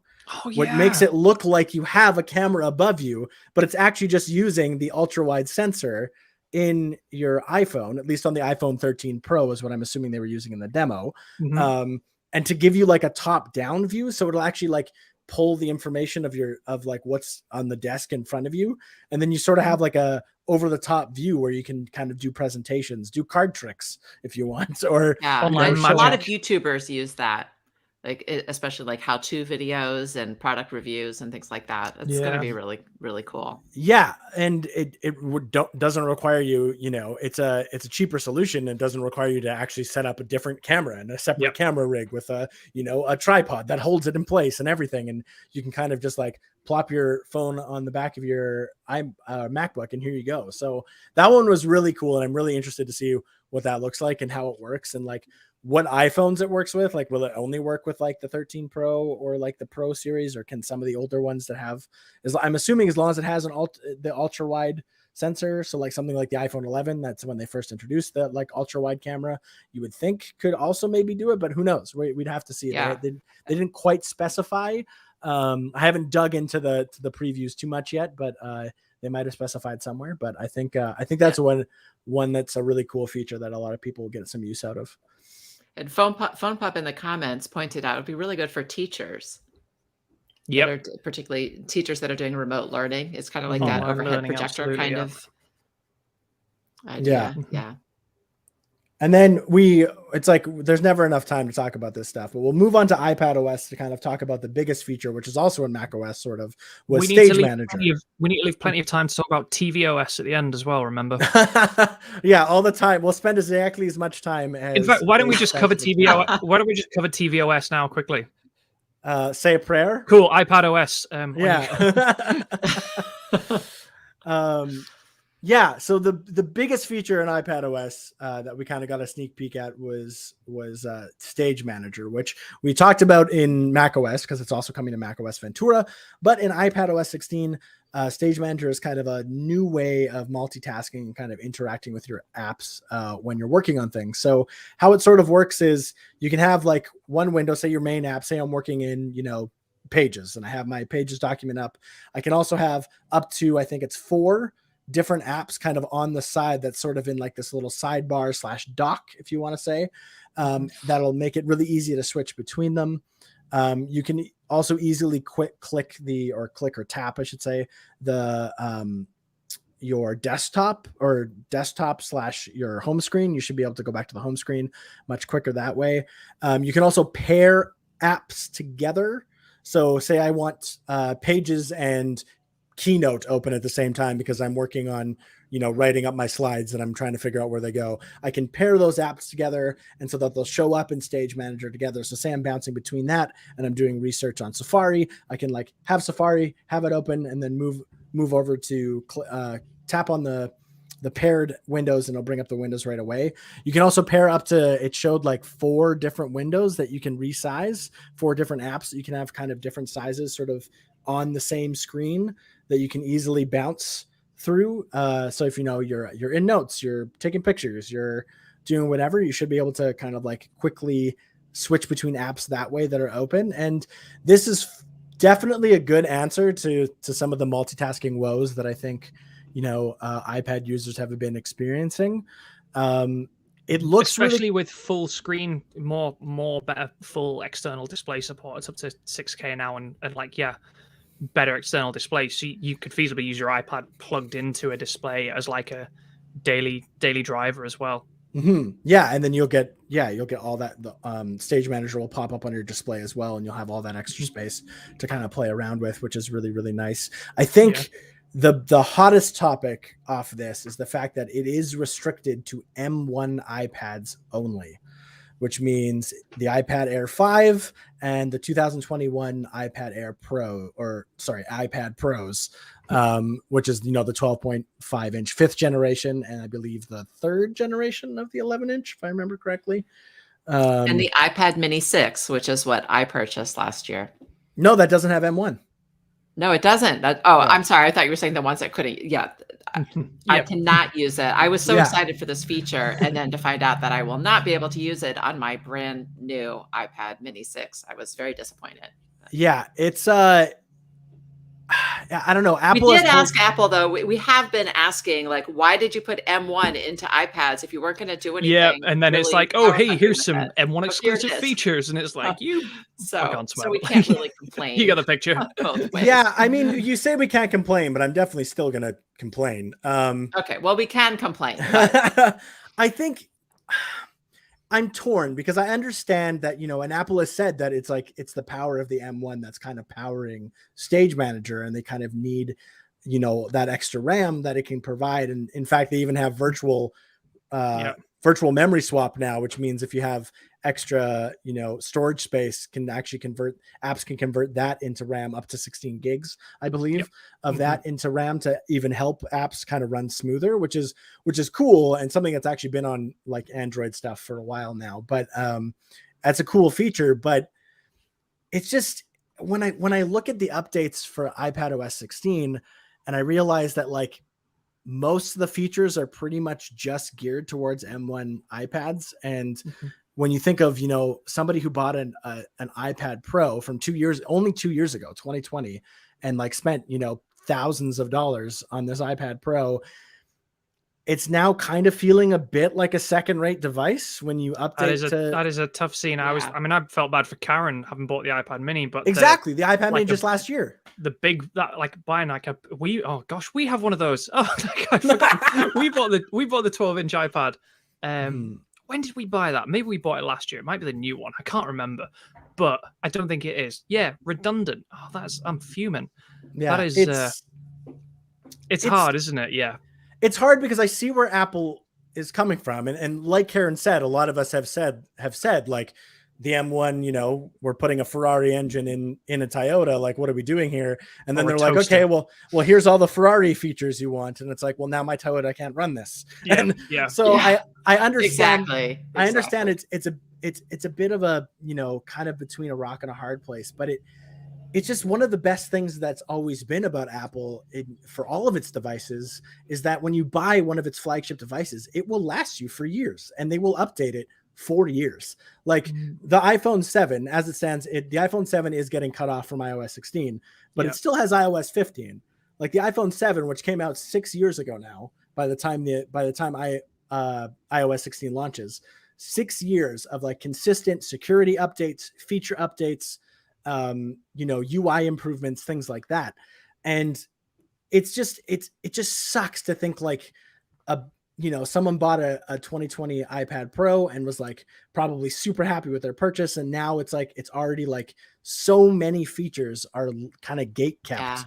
What makes it look like you have a camera above you, but it's actually just using the ultra wide sensor in your iPhone, at least on the iPhone 13 Pro is what I'm assuming they were using in the demo. And to give you like a top down view. So it'll actually like pull the information of like what's on the desk in front of you. And then you sort of have like a over the top view where you can kind of do presentations, do card tricks if you want, or online. A lot of YouTubers use that, like especially like how-to videos and product reviews and things like that. It's going to be really, really cool. Yeah, and it doesn't require you. It's a cheaper solution. It doesn't require you to actually set up a different camera and a separate camera rig with a tripod that holds it in place and everything. And you can kind of just like plop your phone on the back of your MacBook and here you go. So that one was really cool, and I'm really interested to see what that looks like and how it works, and like what iPhones it works with. Like, will it only work with like the 13 Pro or like the Pro series, or can some of the older ones that have, I'm assuming as long as it has the ultra wide sensor. So like something like the iPhone 11, that's when they first introduced the like ultra wide camera, you would think could also maybe do it, but who knows? We'd have to see. They didn't quite specify. I haven't dug into the previews too much yet, but they might have specified somewhere. But I think that's one that's a really cool feature that a lot of people will get some use out of. And Phone Pop in the comments pointed out it would be really good for teachers. Yep. Particularly teachers that are doing remote learning. It's kind of like that overhead projector kind of idea. Yeah. And then it's like there's never enough time to talk about this stuff, but we'll move on to iPadOS to kind of talk about the biggest feature, which is also in macOS, sort of, was Stage Manager. We need to leave plenty of time to talk about tvOS at the end as well, remember? Yeah, all the time. We'll spend exactly as much time as... In fact, why don't we just cover tvOS? Why don't we just cover tvOS now quickly? Say a prayer? Cool, iPadOS. Yeah, so the biggest feature in iPadOS that we kind of got a sneak peek at was Stage Manager, which we talked about in macOS because it's also coming to macOS Ventura. But in iPadOS 16, Stage Manager is kind of a new way of multitasking and kind of interacting with your apps when you're working on things. So how it sort of works is you can have like one window, say your main app, say I'm working in, Pages, and I have my Pages document up. I can also have up to, I think it's 4 different apps kind of on the side that's sort of in like this little sidebar / dock, if you want to say, that'll make it really easy to switch between them. You can also easily click or tap, I should say, your desktop / your home screen. You should be able to go back to the home screen much quicker that way. You can also pair apps together. So say I want Pages and Keynote open at the same time because I'm working on, writing up my slides and I'm trying to figure out where they go. I can pair those apps together and so that they'll show up in Stage Manager together. So say I'm bouncing between that and I'm doing research on Safari, I can like have Safari, have it open, and then move over to tap on the paired windows and it'll bring up the windows right away. You can also pair up to, it showed like 4 different windows that you can resize, 4 different apps that you can have kind of different sizes sort of on the same screen that you can easily bounce through. So if you're in notes, you're taking pictures, you're doing whatever, you should be able to kind of like quickly switch between apps that way that are open. And this is definitely a good answer to some of the multitasking woes that I think iPad users have been experiencing. It looks especially with full screen, more better full external display support. It's up to 6K now, and like better external display. So you could feasibly use your iPad plugged into a display as like a daily driver as well. Mm-hmm. Yeah, and then you'll get all that. The Stage Manager will pop up on your display as well, and you'll have all that extra space to kind of play around with, which is really, really nice. I think the hottest topic off this is the fact that it is restricted to M1 iPads only, which means the iPad Air 5 and the 2021 iPad Air Pro, iPad Pros, which is, the 12.5 inch 5th generation. And I believe the 3rd generation of the 11 inch, if I remember correctly. And the iPad Mini 6, which is what I purchased last year. No, that doesn't have M1. No, it doesn't. I'm sorry. I thought you were saying the ones that couldn't. Yeah. I cannot use it. I was so excited for this feature, and then to find out that I will not be able to use it on my brand new iPad Mini 6, I was very disappointed. Yeah, it's I don't know. Apple we did ask Apple though. We have been asking, like, why did you put M1 into iPads if you weren't going to do anything? Yeah, and then really it's like, oh, hey, here's some M1 exclusive it features, and it's like so we can't really complain. You got the picture. Yeah, I mean, you say we can't complain, but I'm definitely still going to complain. Okay, well, we can complain. I think I'm torn because I understand that, and Apple has said that it's the power of the M1 that's kind of powering Stage Manager, and they kind of need, that extra RAM that it can provide. And in fact, they even have virtual memory swap now, which means if you have extra, storage space, apps can convert that into RAM up to 16 gigs, I believe, of that into RAM to even help apps kind of run smoother, which is cool, and something that's actually been on like Android stuff for a while now. But that's a cool feature. But it's just when I look at the updates for iPadOS 16, and I realize that like most of the features are pretty much just geared towards M1 iPads. And when you think of, somebody who bought an iPad Pro from only 2 years ago, 2020, and like spent, thousands of dollars on this iPad Pro, it's now kind of feeling a bit like a second-rate device when you update. That is a tough scene. Yeah. I felt bad for Karen having bought the iPad Mini, but exactly the iPad Mini just last year. Buying like we have one of those. Oh, I forgot. we bought the 12-inch iPad. When did we buy that? Maybe we bought it last year. It might be the new one. I can't remember, but I don't think it is. Yeah, redundant. Oh, I'm fuming. Yeah, that is. It's hard, isn't it? Yeah. It's hard because I see where Apple is coming from. And like Karen said, a lot of us have said like the M1, we're putting a Ferrari engine in a Toyota. Like, what are we doing here? And then they're like, okay, well, here's all the Ferrari features you want. And it's like, well, now my Toyota can't run this. So I understand. Exactly. I understand it's a bit of a, kind of between a rock and a hard place, but it's just one of the best things that's always been about Apple for all of its devices is that when you buy one of its flagship devices, it will last you for years and they will update it for years. Like the iPhone 7, as it stands, the iPhone 7 is getting cut off from iOS 16, but it still has iOS 15. Like the iPhone 7, which came out 6 years ago now, by the time iOS 16 launches, 6 years of like consistent security updates, feature updates, UI improvements, things like that. And it just sucks to think like someone bought a 2020 iPad Pro and was like probably super happy with their purchase. And now it's like, it's already like so many features are kind of gate kept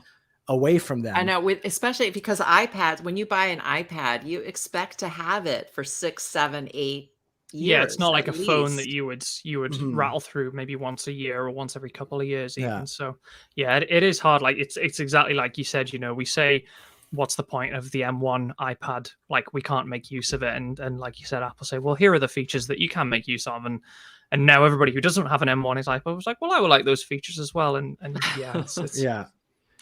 away from them. I know, especially because iPads, when you buy an iPad, you expect to have it for 6, 7, 8 years. Yeah, it's not like at a phone that least. you would rattle through maybe once a year or once every couple of years even. Yeah. So yeah, it is hard. Like it's exactly like you said, we say what's the point of the M1 iPad? Like we can't make use of it. And like you said, Apple say, well, here are the features that you can make use of. And now everybody who doesn't have an M1 is iPad was like, well, I would like those features as well. And yeah, it's yeah.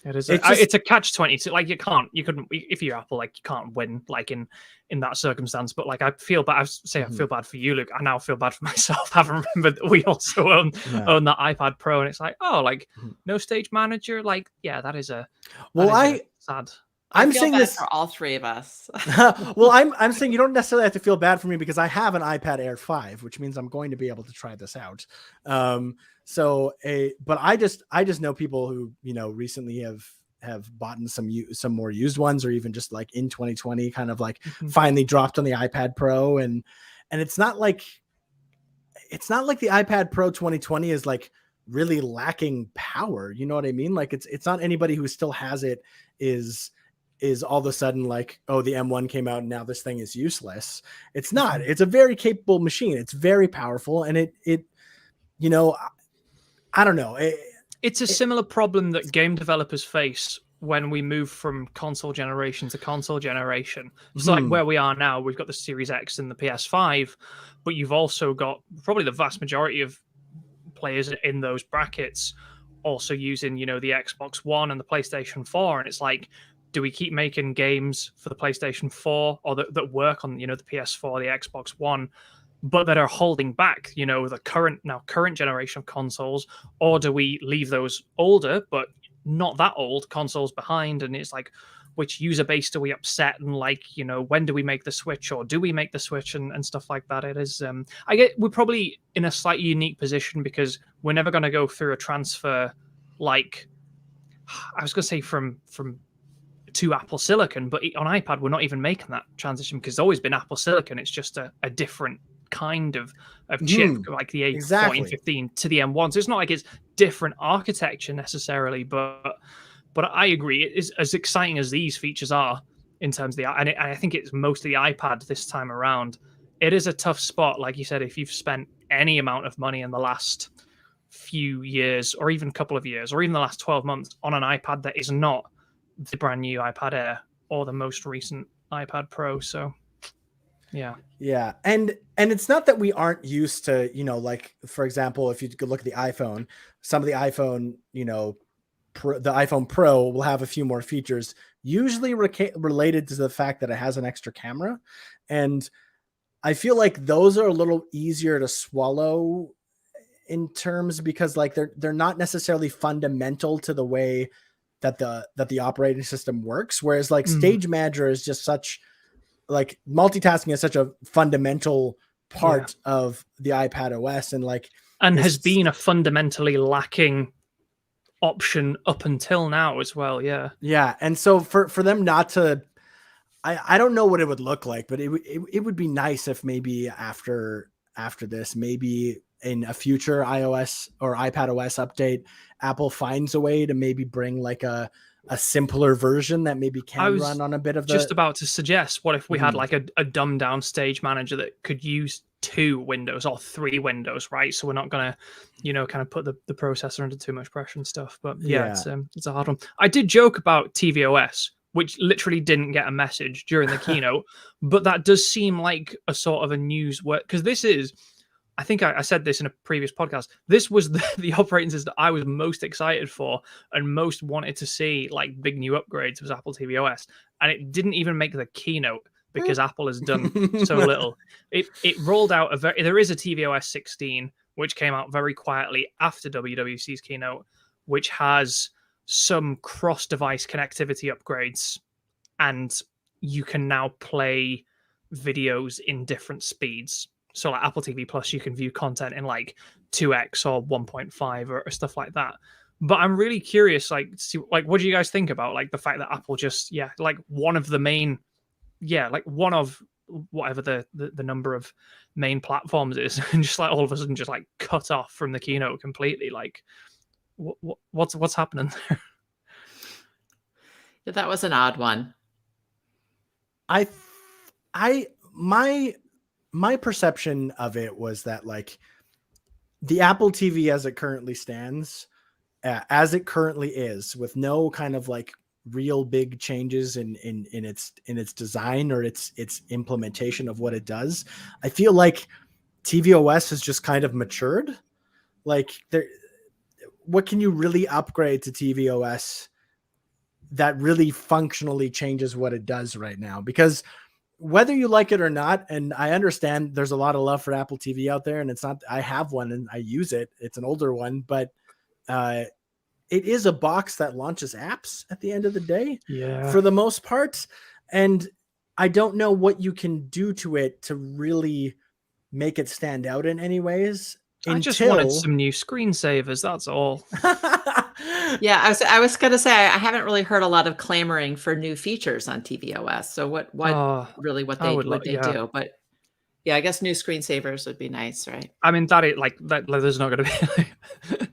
It is. It's It's a catch-22. Like you couldn't if you're Apple, like you can't win like in that circumstance. But like I feel bad. I feel bad for you, Luke. I now feel bad for myself. I've remembered that we also own that iPad Pro, and it's like, oh, like no Stage Manager. Like, yeah, that is a sad. I'm feel saying bad this for all three of us. well, I'm saying you don't necessarily have to feel bad for me because I have an iPad Air 5, which means I'm going to be able to try this out. But I just know people who, recently have bought some more used ones, or even just like in 2020 kind of like finally dropped on the iPad Pro. And it's not like the iPad Pro 2020 is like really lacking power. You know what I mean? Like it's not anybody who still has it is all of a sudden like, oh, the M1 came out and now this thing is useless. It's not. It's a very capable machine. It's very powerful. And it I don't know. It's a similar problem that game developers face when we move from console generation to console generation. It's like where we are now, we've got the Series X and the PS5, but you've also got probably the vast majority of players in those brackets also using, the Xbox One and the PlayStation 4. And it's like, do we keep making games for the PlayStation 4 or that work on, the PS4, the Xbox One, but that are holding back, the current generation of consoles? Or do we leave those older, but not that old consoles behind? And it's like, which user base do we upset? And like, when do we make the switch, or do we make the switch and stuff like that? It is, we're probably in a slightly unique position because we're never going to go through a transfer like, I was going to say from to Apple Silicon, but on iPad, we're not even making that transition because it's always been Apple Silicon. It's just a different kind of chip, like the A1415 to the M1. So it's not like it's different architecture necessarily, but I agree. It is as exciting as these features are in terms of and I think it's mostly the iPad this time around. It is a tough spot, like you said, if you've spent any amount of money in the last few years, or even a couple of years, or even the last 12 months on an iPad that is not the brand new iPad Air or the most recent iPad Pro. So yeah. And it's not that we aren't used to, like, for example, if you could look at the iPhone, some of the iPhone, the iPhone Pro will have a few more features, usually related to the fact that it has an extra camera. And I feel like those are a little easier to swallow in terms, because like they're not necessarily fundamental to the way that the operating system works. Whereas like Stage Manager is just such, like, multitasking is such a fundamental part of the iPad OS, and has been a fundamentally lacking option up until now as well. Yeah. And so for them not to, I don't know what it would look like, but it would be nice if maybe after this, maybe in a future iOS or iPad OS update, Apple finds a way to maybe bring like a simpler version that maybe can run on a bit of just about to suggest, what if we had like a dumbed down Stage Manager that could use 2 windows or 3 windows, right? So we're not going to, kind of put the processor under too much pressure and stuff. But it's a hard one. I did joke about tvOS, which literally didn't get a message during the keynote, but that does seem like a sort of a news word, because this is, I think I said this in a previous podcast, this was the operating system I was most excited for and most wanted to see like big new upgrades, was Apple tvOS. And it didn't even make the keynote because Apple has done so little. It rolled out there is a tvOS 16, which came out very quietly after WWDC's keynote, which has some cross-device connectivity upgrades, and you can now play videos in different speeds. So like Apple TV Plus, you can view content in like 2x or 1.5 or stuff like that. But I'm really curious, like, what do you guys think about like the fact that Apple just, like one of the main, like one of whatever the number of main platforms is, and just like all of a sudden just like cut off from the keynote completely. Like, what's happening there? Yeah, that was an odd one. My perception of it was that like the Apple TV as it currently stands, as it currently is, with no kind of like real big changes in its design or its implementation of what it does, I feel like tvOS has just kind of matured. Like there, what can you really upgrade to tvOS that really functionally changes what it does right now? Because whether you like it or not, and I understand there's a lot of love for Apple TV out there, and it's not, I have one and I use it. It's an older one, but it is a box that launches apps at the end of the day, for the most part. And I don't know what you can do to it to really make it stand out in any ways. I just wanted some new screensavers, that's all. Yeah, I was gonna say, I haven't really heard a lot of clamoring for new features on tvOS. So what really what they do? But yeah, I guess new screensavers would be nice, right? I mean, there's not going to be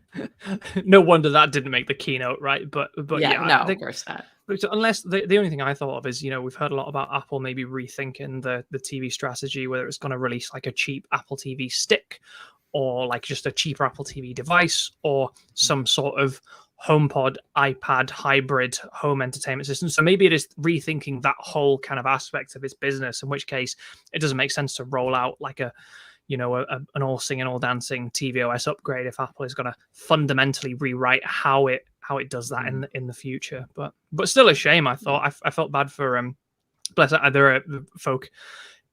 no wonder that didn't make the keynote, right? But yeah, no, of course not. Unless the only thing I thought of is, we've heard a lot about Apple maybe rethinking the TV strategy, whether it's going to release like a cheap Apple TV stick, or like just a cheaper Apple TV device, or some sort of HomePod iPad hybrid home entertainment system. So maybe it is rethinking that whole kind of aspect of its business, in which case it doesn't make sense to roll out like an all singing, all dancing tvOS upgrade if Apple is going to fundamentally rewrite how it does that in the future. But still a shame. I thought I felt bad for bless it, there are folk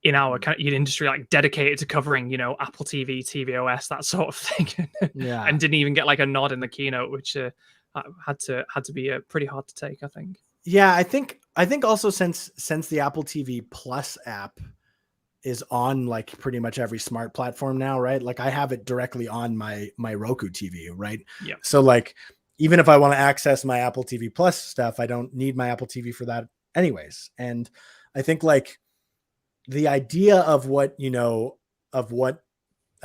in our kind of industry like dedicated to covering Apple TV, tvOS, that sort of thing, and didn't even get like a nod in the keynote, which had to be pretty hard to take, I think. Yeah, I think also since the Apple TV Plus app is on like pretty much every smart platform now, right? Like I have it directly on my Roku TV, right? Yeah. So like even if I want to access my Apple TV Plus stuff, I don't need my Apple TV for that anyways. And I think like the idea of what an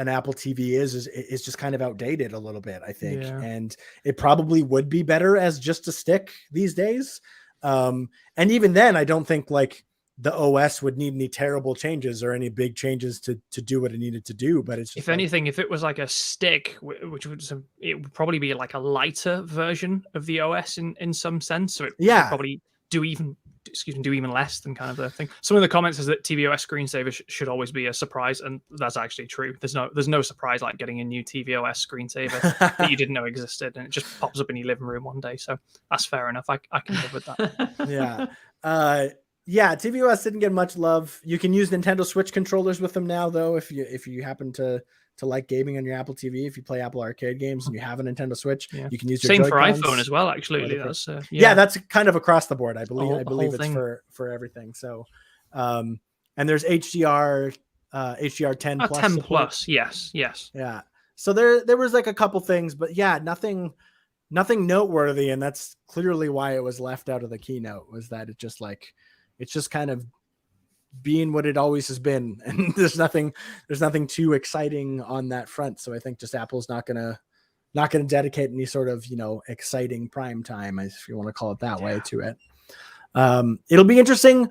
Apple TV is just kind of outdated a little bit, I think. Yeah. And it probably would be better as just a stick these days. And even then, I don't think like the OS would need any terrible changes or any big changes to do what it needed to do. But it's just, if anything, if it was like a stick, which it would probably be like a lighter version of the OS in some sense. So it would probably do even less than kind of the thing. Some of the comments is that tvOS screensaver should always be a surprise, and that's actually true. There's no surprise like getting a new tvOS screensaver that you didn't know existed, and it just pops up in your living room one day. So that's fair enough. I can live with that. Yeah. tvOS didn't get much love. You can use Nintendo Switch controllers with them now, though, if you happen to like gaming on your Apple TV. If you play Apple Arcade games and you have a Nintendo Switch, you can use your same Joy-Cons. for iPhone as well. Actually, that's that's kind of across the board. I believe it's for everything. So, and there's HDR 10 plus. 10 plus, yes. Yeah. So there was like a couple things, but yeah, nothing noteworthy, and that's clearly why it was left out of the keynote. Was that it's just kind of being what it always has been, and there's nothing too exciting on that front. So I think just Apple's not gonna dedicate any sort of exciting prime time, if you want to call it that way, to it. It'll be interesting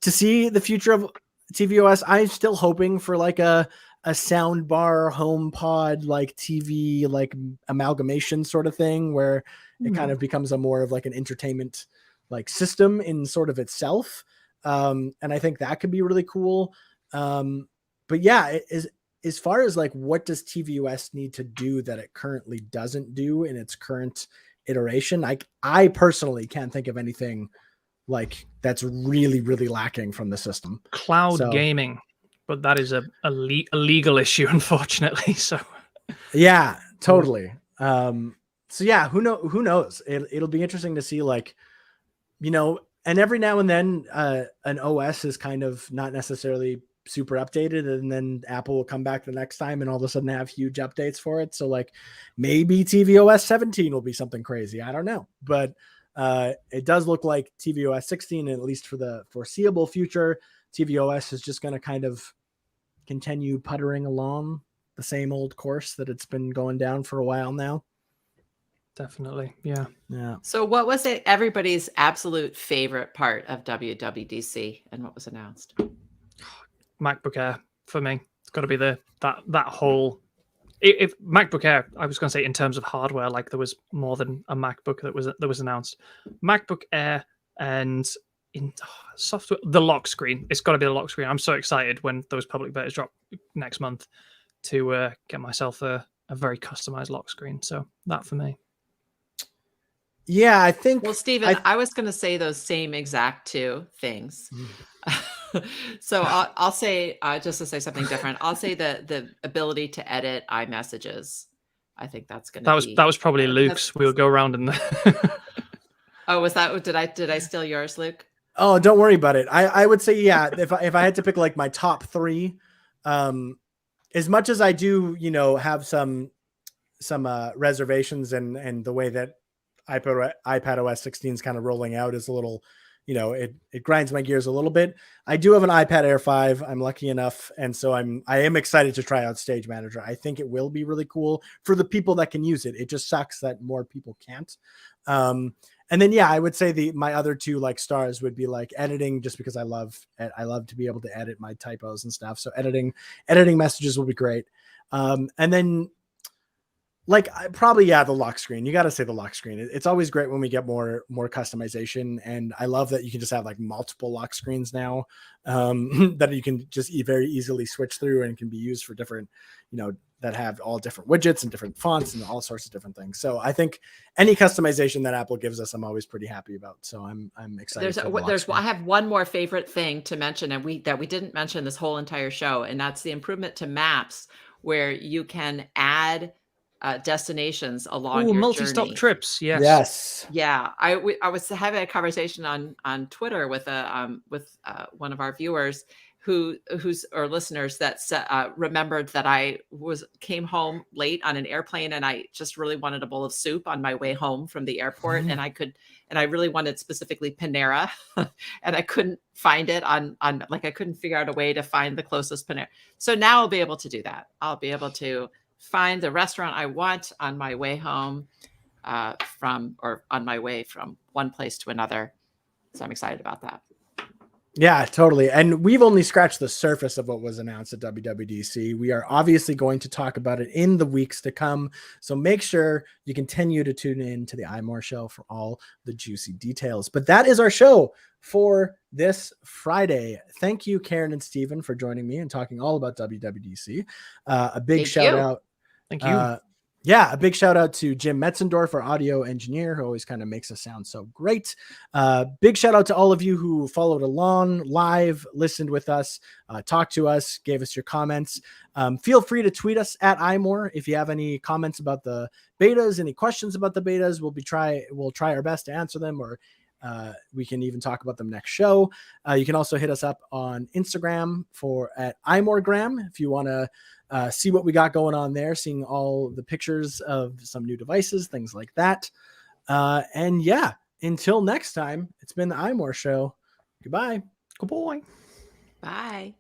to see the future of tvOS. I'm still hoping for like a soundbar HomePod like TV like amalgamation sort of thing, where it kind of becomes a more of like an entertainment like system in sort of itself. And I think that could be really cool. But yeah, as far as like what does tvOS need to do that it currently doesn't do in its current iteration, I personally can't think of anything like that's really, really lacking from the system. Cloud gaming, but that is a legal issue, unfortunately. So yeah, totally. So yeah, who knows? It'll be interesting to see, like, and every now and then an OS is kind of not necessarily super updated, and then Apple will come back the next time and all of a sudden have huge updates for it. So like maybe tvOS 17 will be something crazy. I don't know, but it does look like tvOS 16, at least for the foreseeable future, tvOS is just going to kind of continue puttering along the same old course that it's been going down for a while now. Definitely. Yeah. Yeah. So what was it everybody's absolute favorite part of WWDC and what was announced? MacBook Air for me. It's got to be that whole. If MacBook Air, I was going to say in terms of hardware, like there was more than a MacBook that was announced. MacBook Air and in software, the lock screen. It's got to be the lock screen. I'm so excited when those public betas drop next month to get myself a very customized lock screen. So that for me. Yeah, I think. Well, Stephen, I was going to say those same exact two things. So I'll say, just to say something different, I'll say the ability to edit iMessages. I think that's going to be. That was probably Luke's. We'll go around in there. Oh, was that? Did I steal yours, Luke? Oh, don't worry about it. I would say, yeah, if I had to pick like my top three, as much as I do, have some reservations and the way that iPad OS 16 is kind of rolling out is a little, it grinds my gears a little bit. I do have an iPad Air 5. I'm lucky enough. And so I am excited to try out Stage Manager. I think it will be really cool for the people that can use it. It just sucks that more people can't. And then, yeah, I would say my other two like stars would be like editing, just because I love to be able to edit my typos and stuff. So editing messages will be great. And then probably, yeah, the lock screen. You got to say the lock screen. It's always great when we get more customization. And I love that you can just have like multiple lock screens now that you can just very easily switch through and can be used for different, that have all different widgets and different fonts and all sorts of different things. So I think any customization that Apple gives us, I'm always pretty happy about. So I'm excited. I have one more favorite thing to mention, and we didn't mention this whole entire show, and that's the improvement to Maps, where you can add destinations along your multi-stop journey. trips. Yes. Yeah. I was having a conversation on Twitter with one of our viewers who's or listeners that remembered that I came home late on an airplane and I just really wanted a bowl of soup on my way home from the airport. And I really wanted specifically Panera and I couldn't find it on I couldn't figure out a way to find the closest Panera. So now I'll be able to do that. I'll be able to find the restaurant I want on my way home on my way from one place to another. So I'm excited about that. Yeah, totally. And we've only scratched the surface of what was announced at WWDC. We are obviously going to talk about it in the weeks to come. So make sure you continue to tune in to the iMore show for all the juicy details. But that is our show for this Friday. Thank you, Karen and Stephen, for joining me and talking all about WWDC. A big shout out. Thank you. Yeah, a big shout out to Jim Metzendorf, our audio engineer, who always kind of makes us sound so great. Big shout out to all of you who followed along live, listened with us, talked to us, gave us your comments. Feel free to tweet us at iMore if you have any comments about the betas, any questions about the betas. We'll try our best to answer them, or we can even talk about them next show. You can also hit us up on Instagram at iMoregram if you want to see what we got going on there, seeing all the pictures of some new devices, things like that. And yeah, until next time, it's been the iMore show. Goodbye. Good boy. Bye.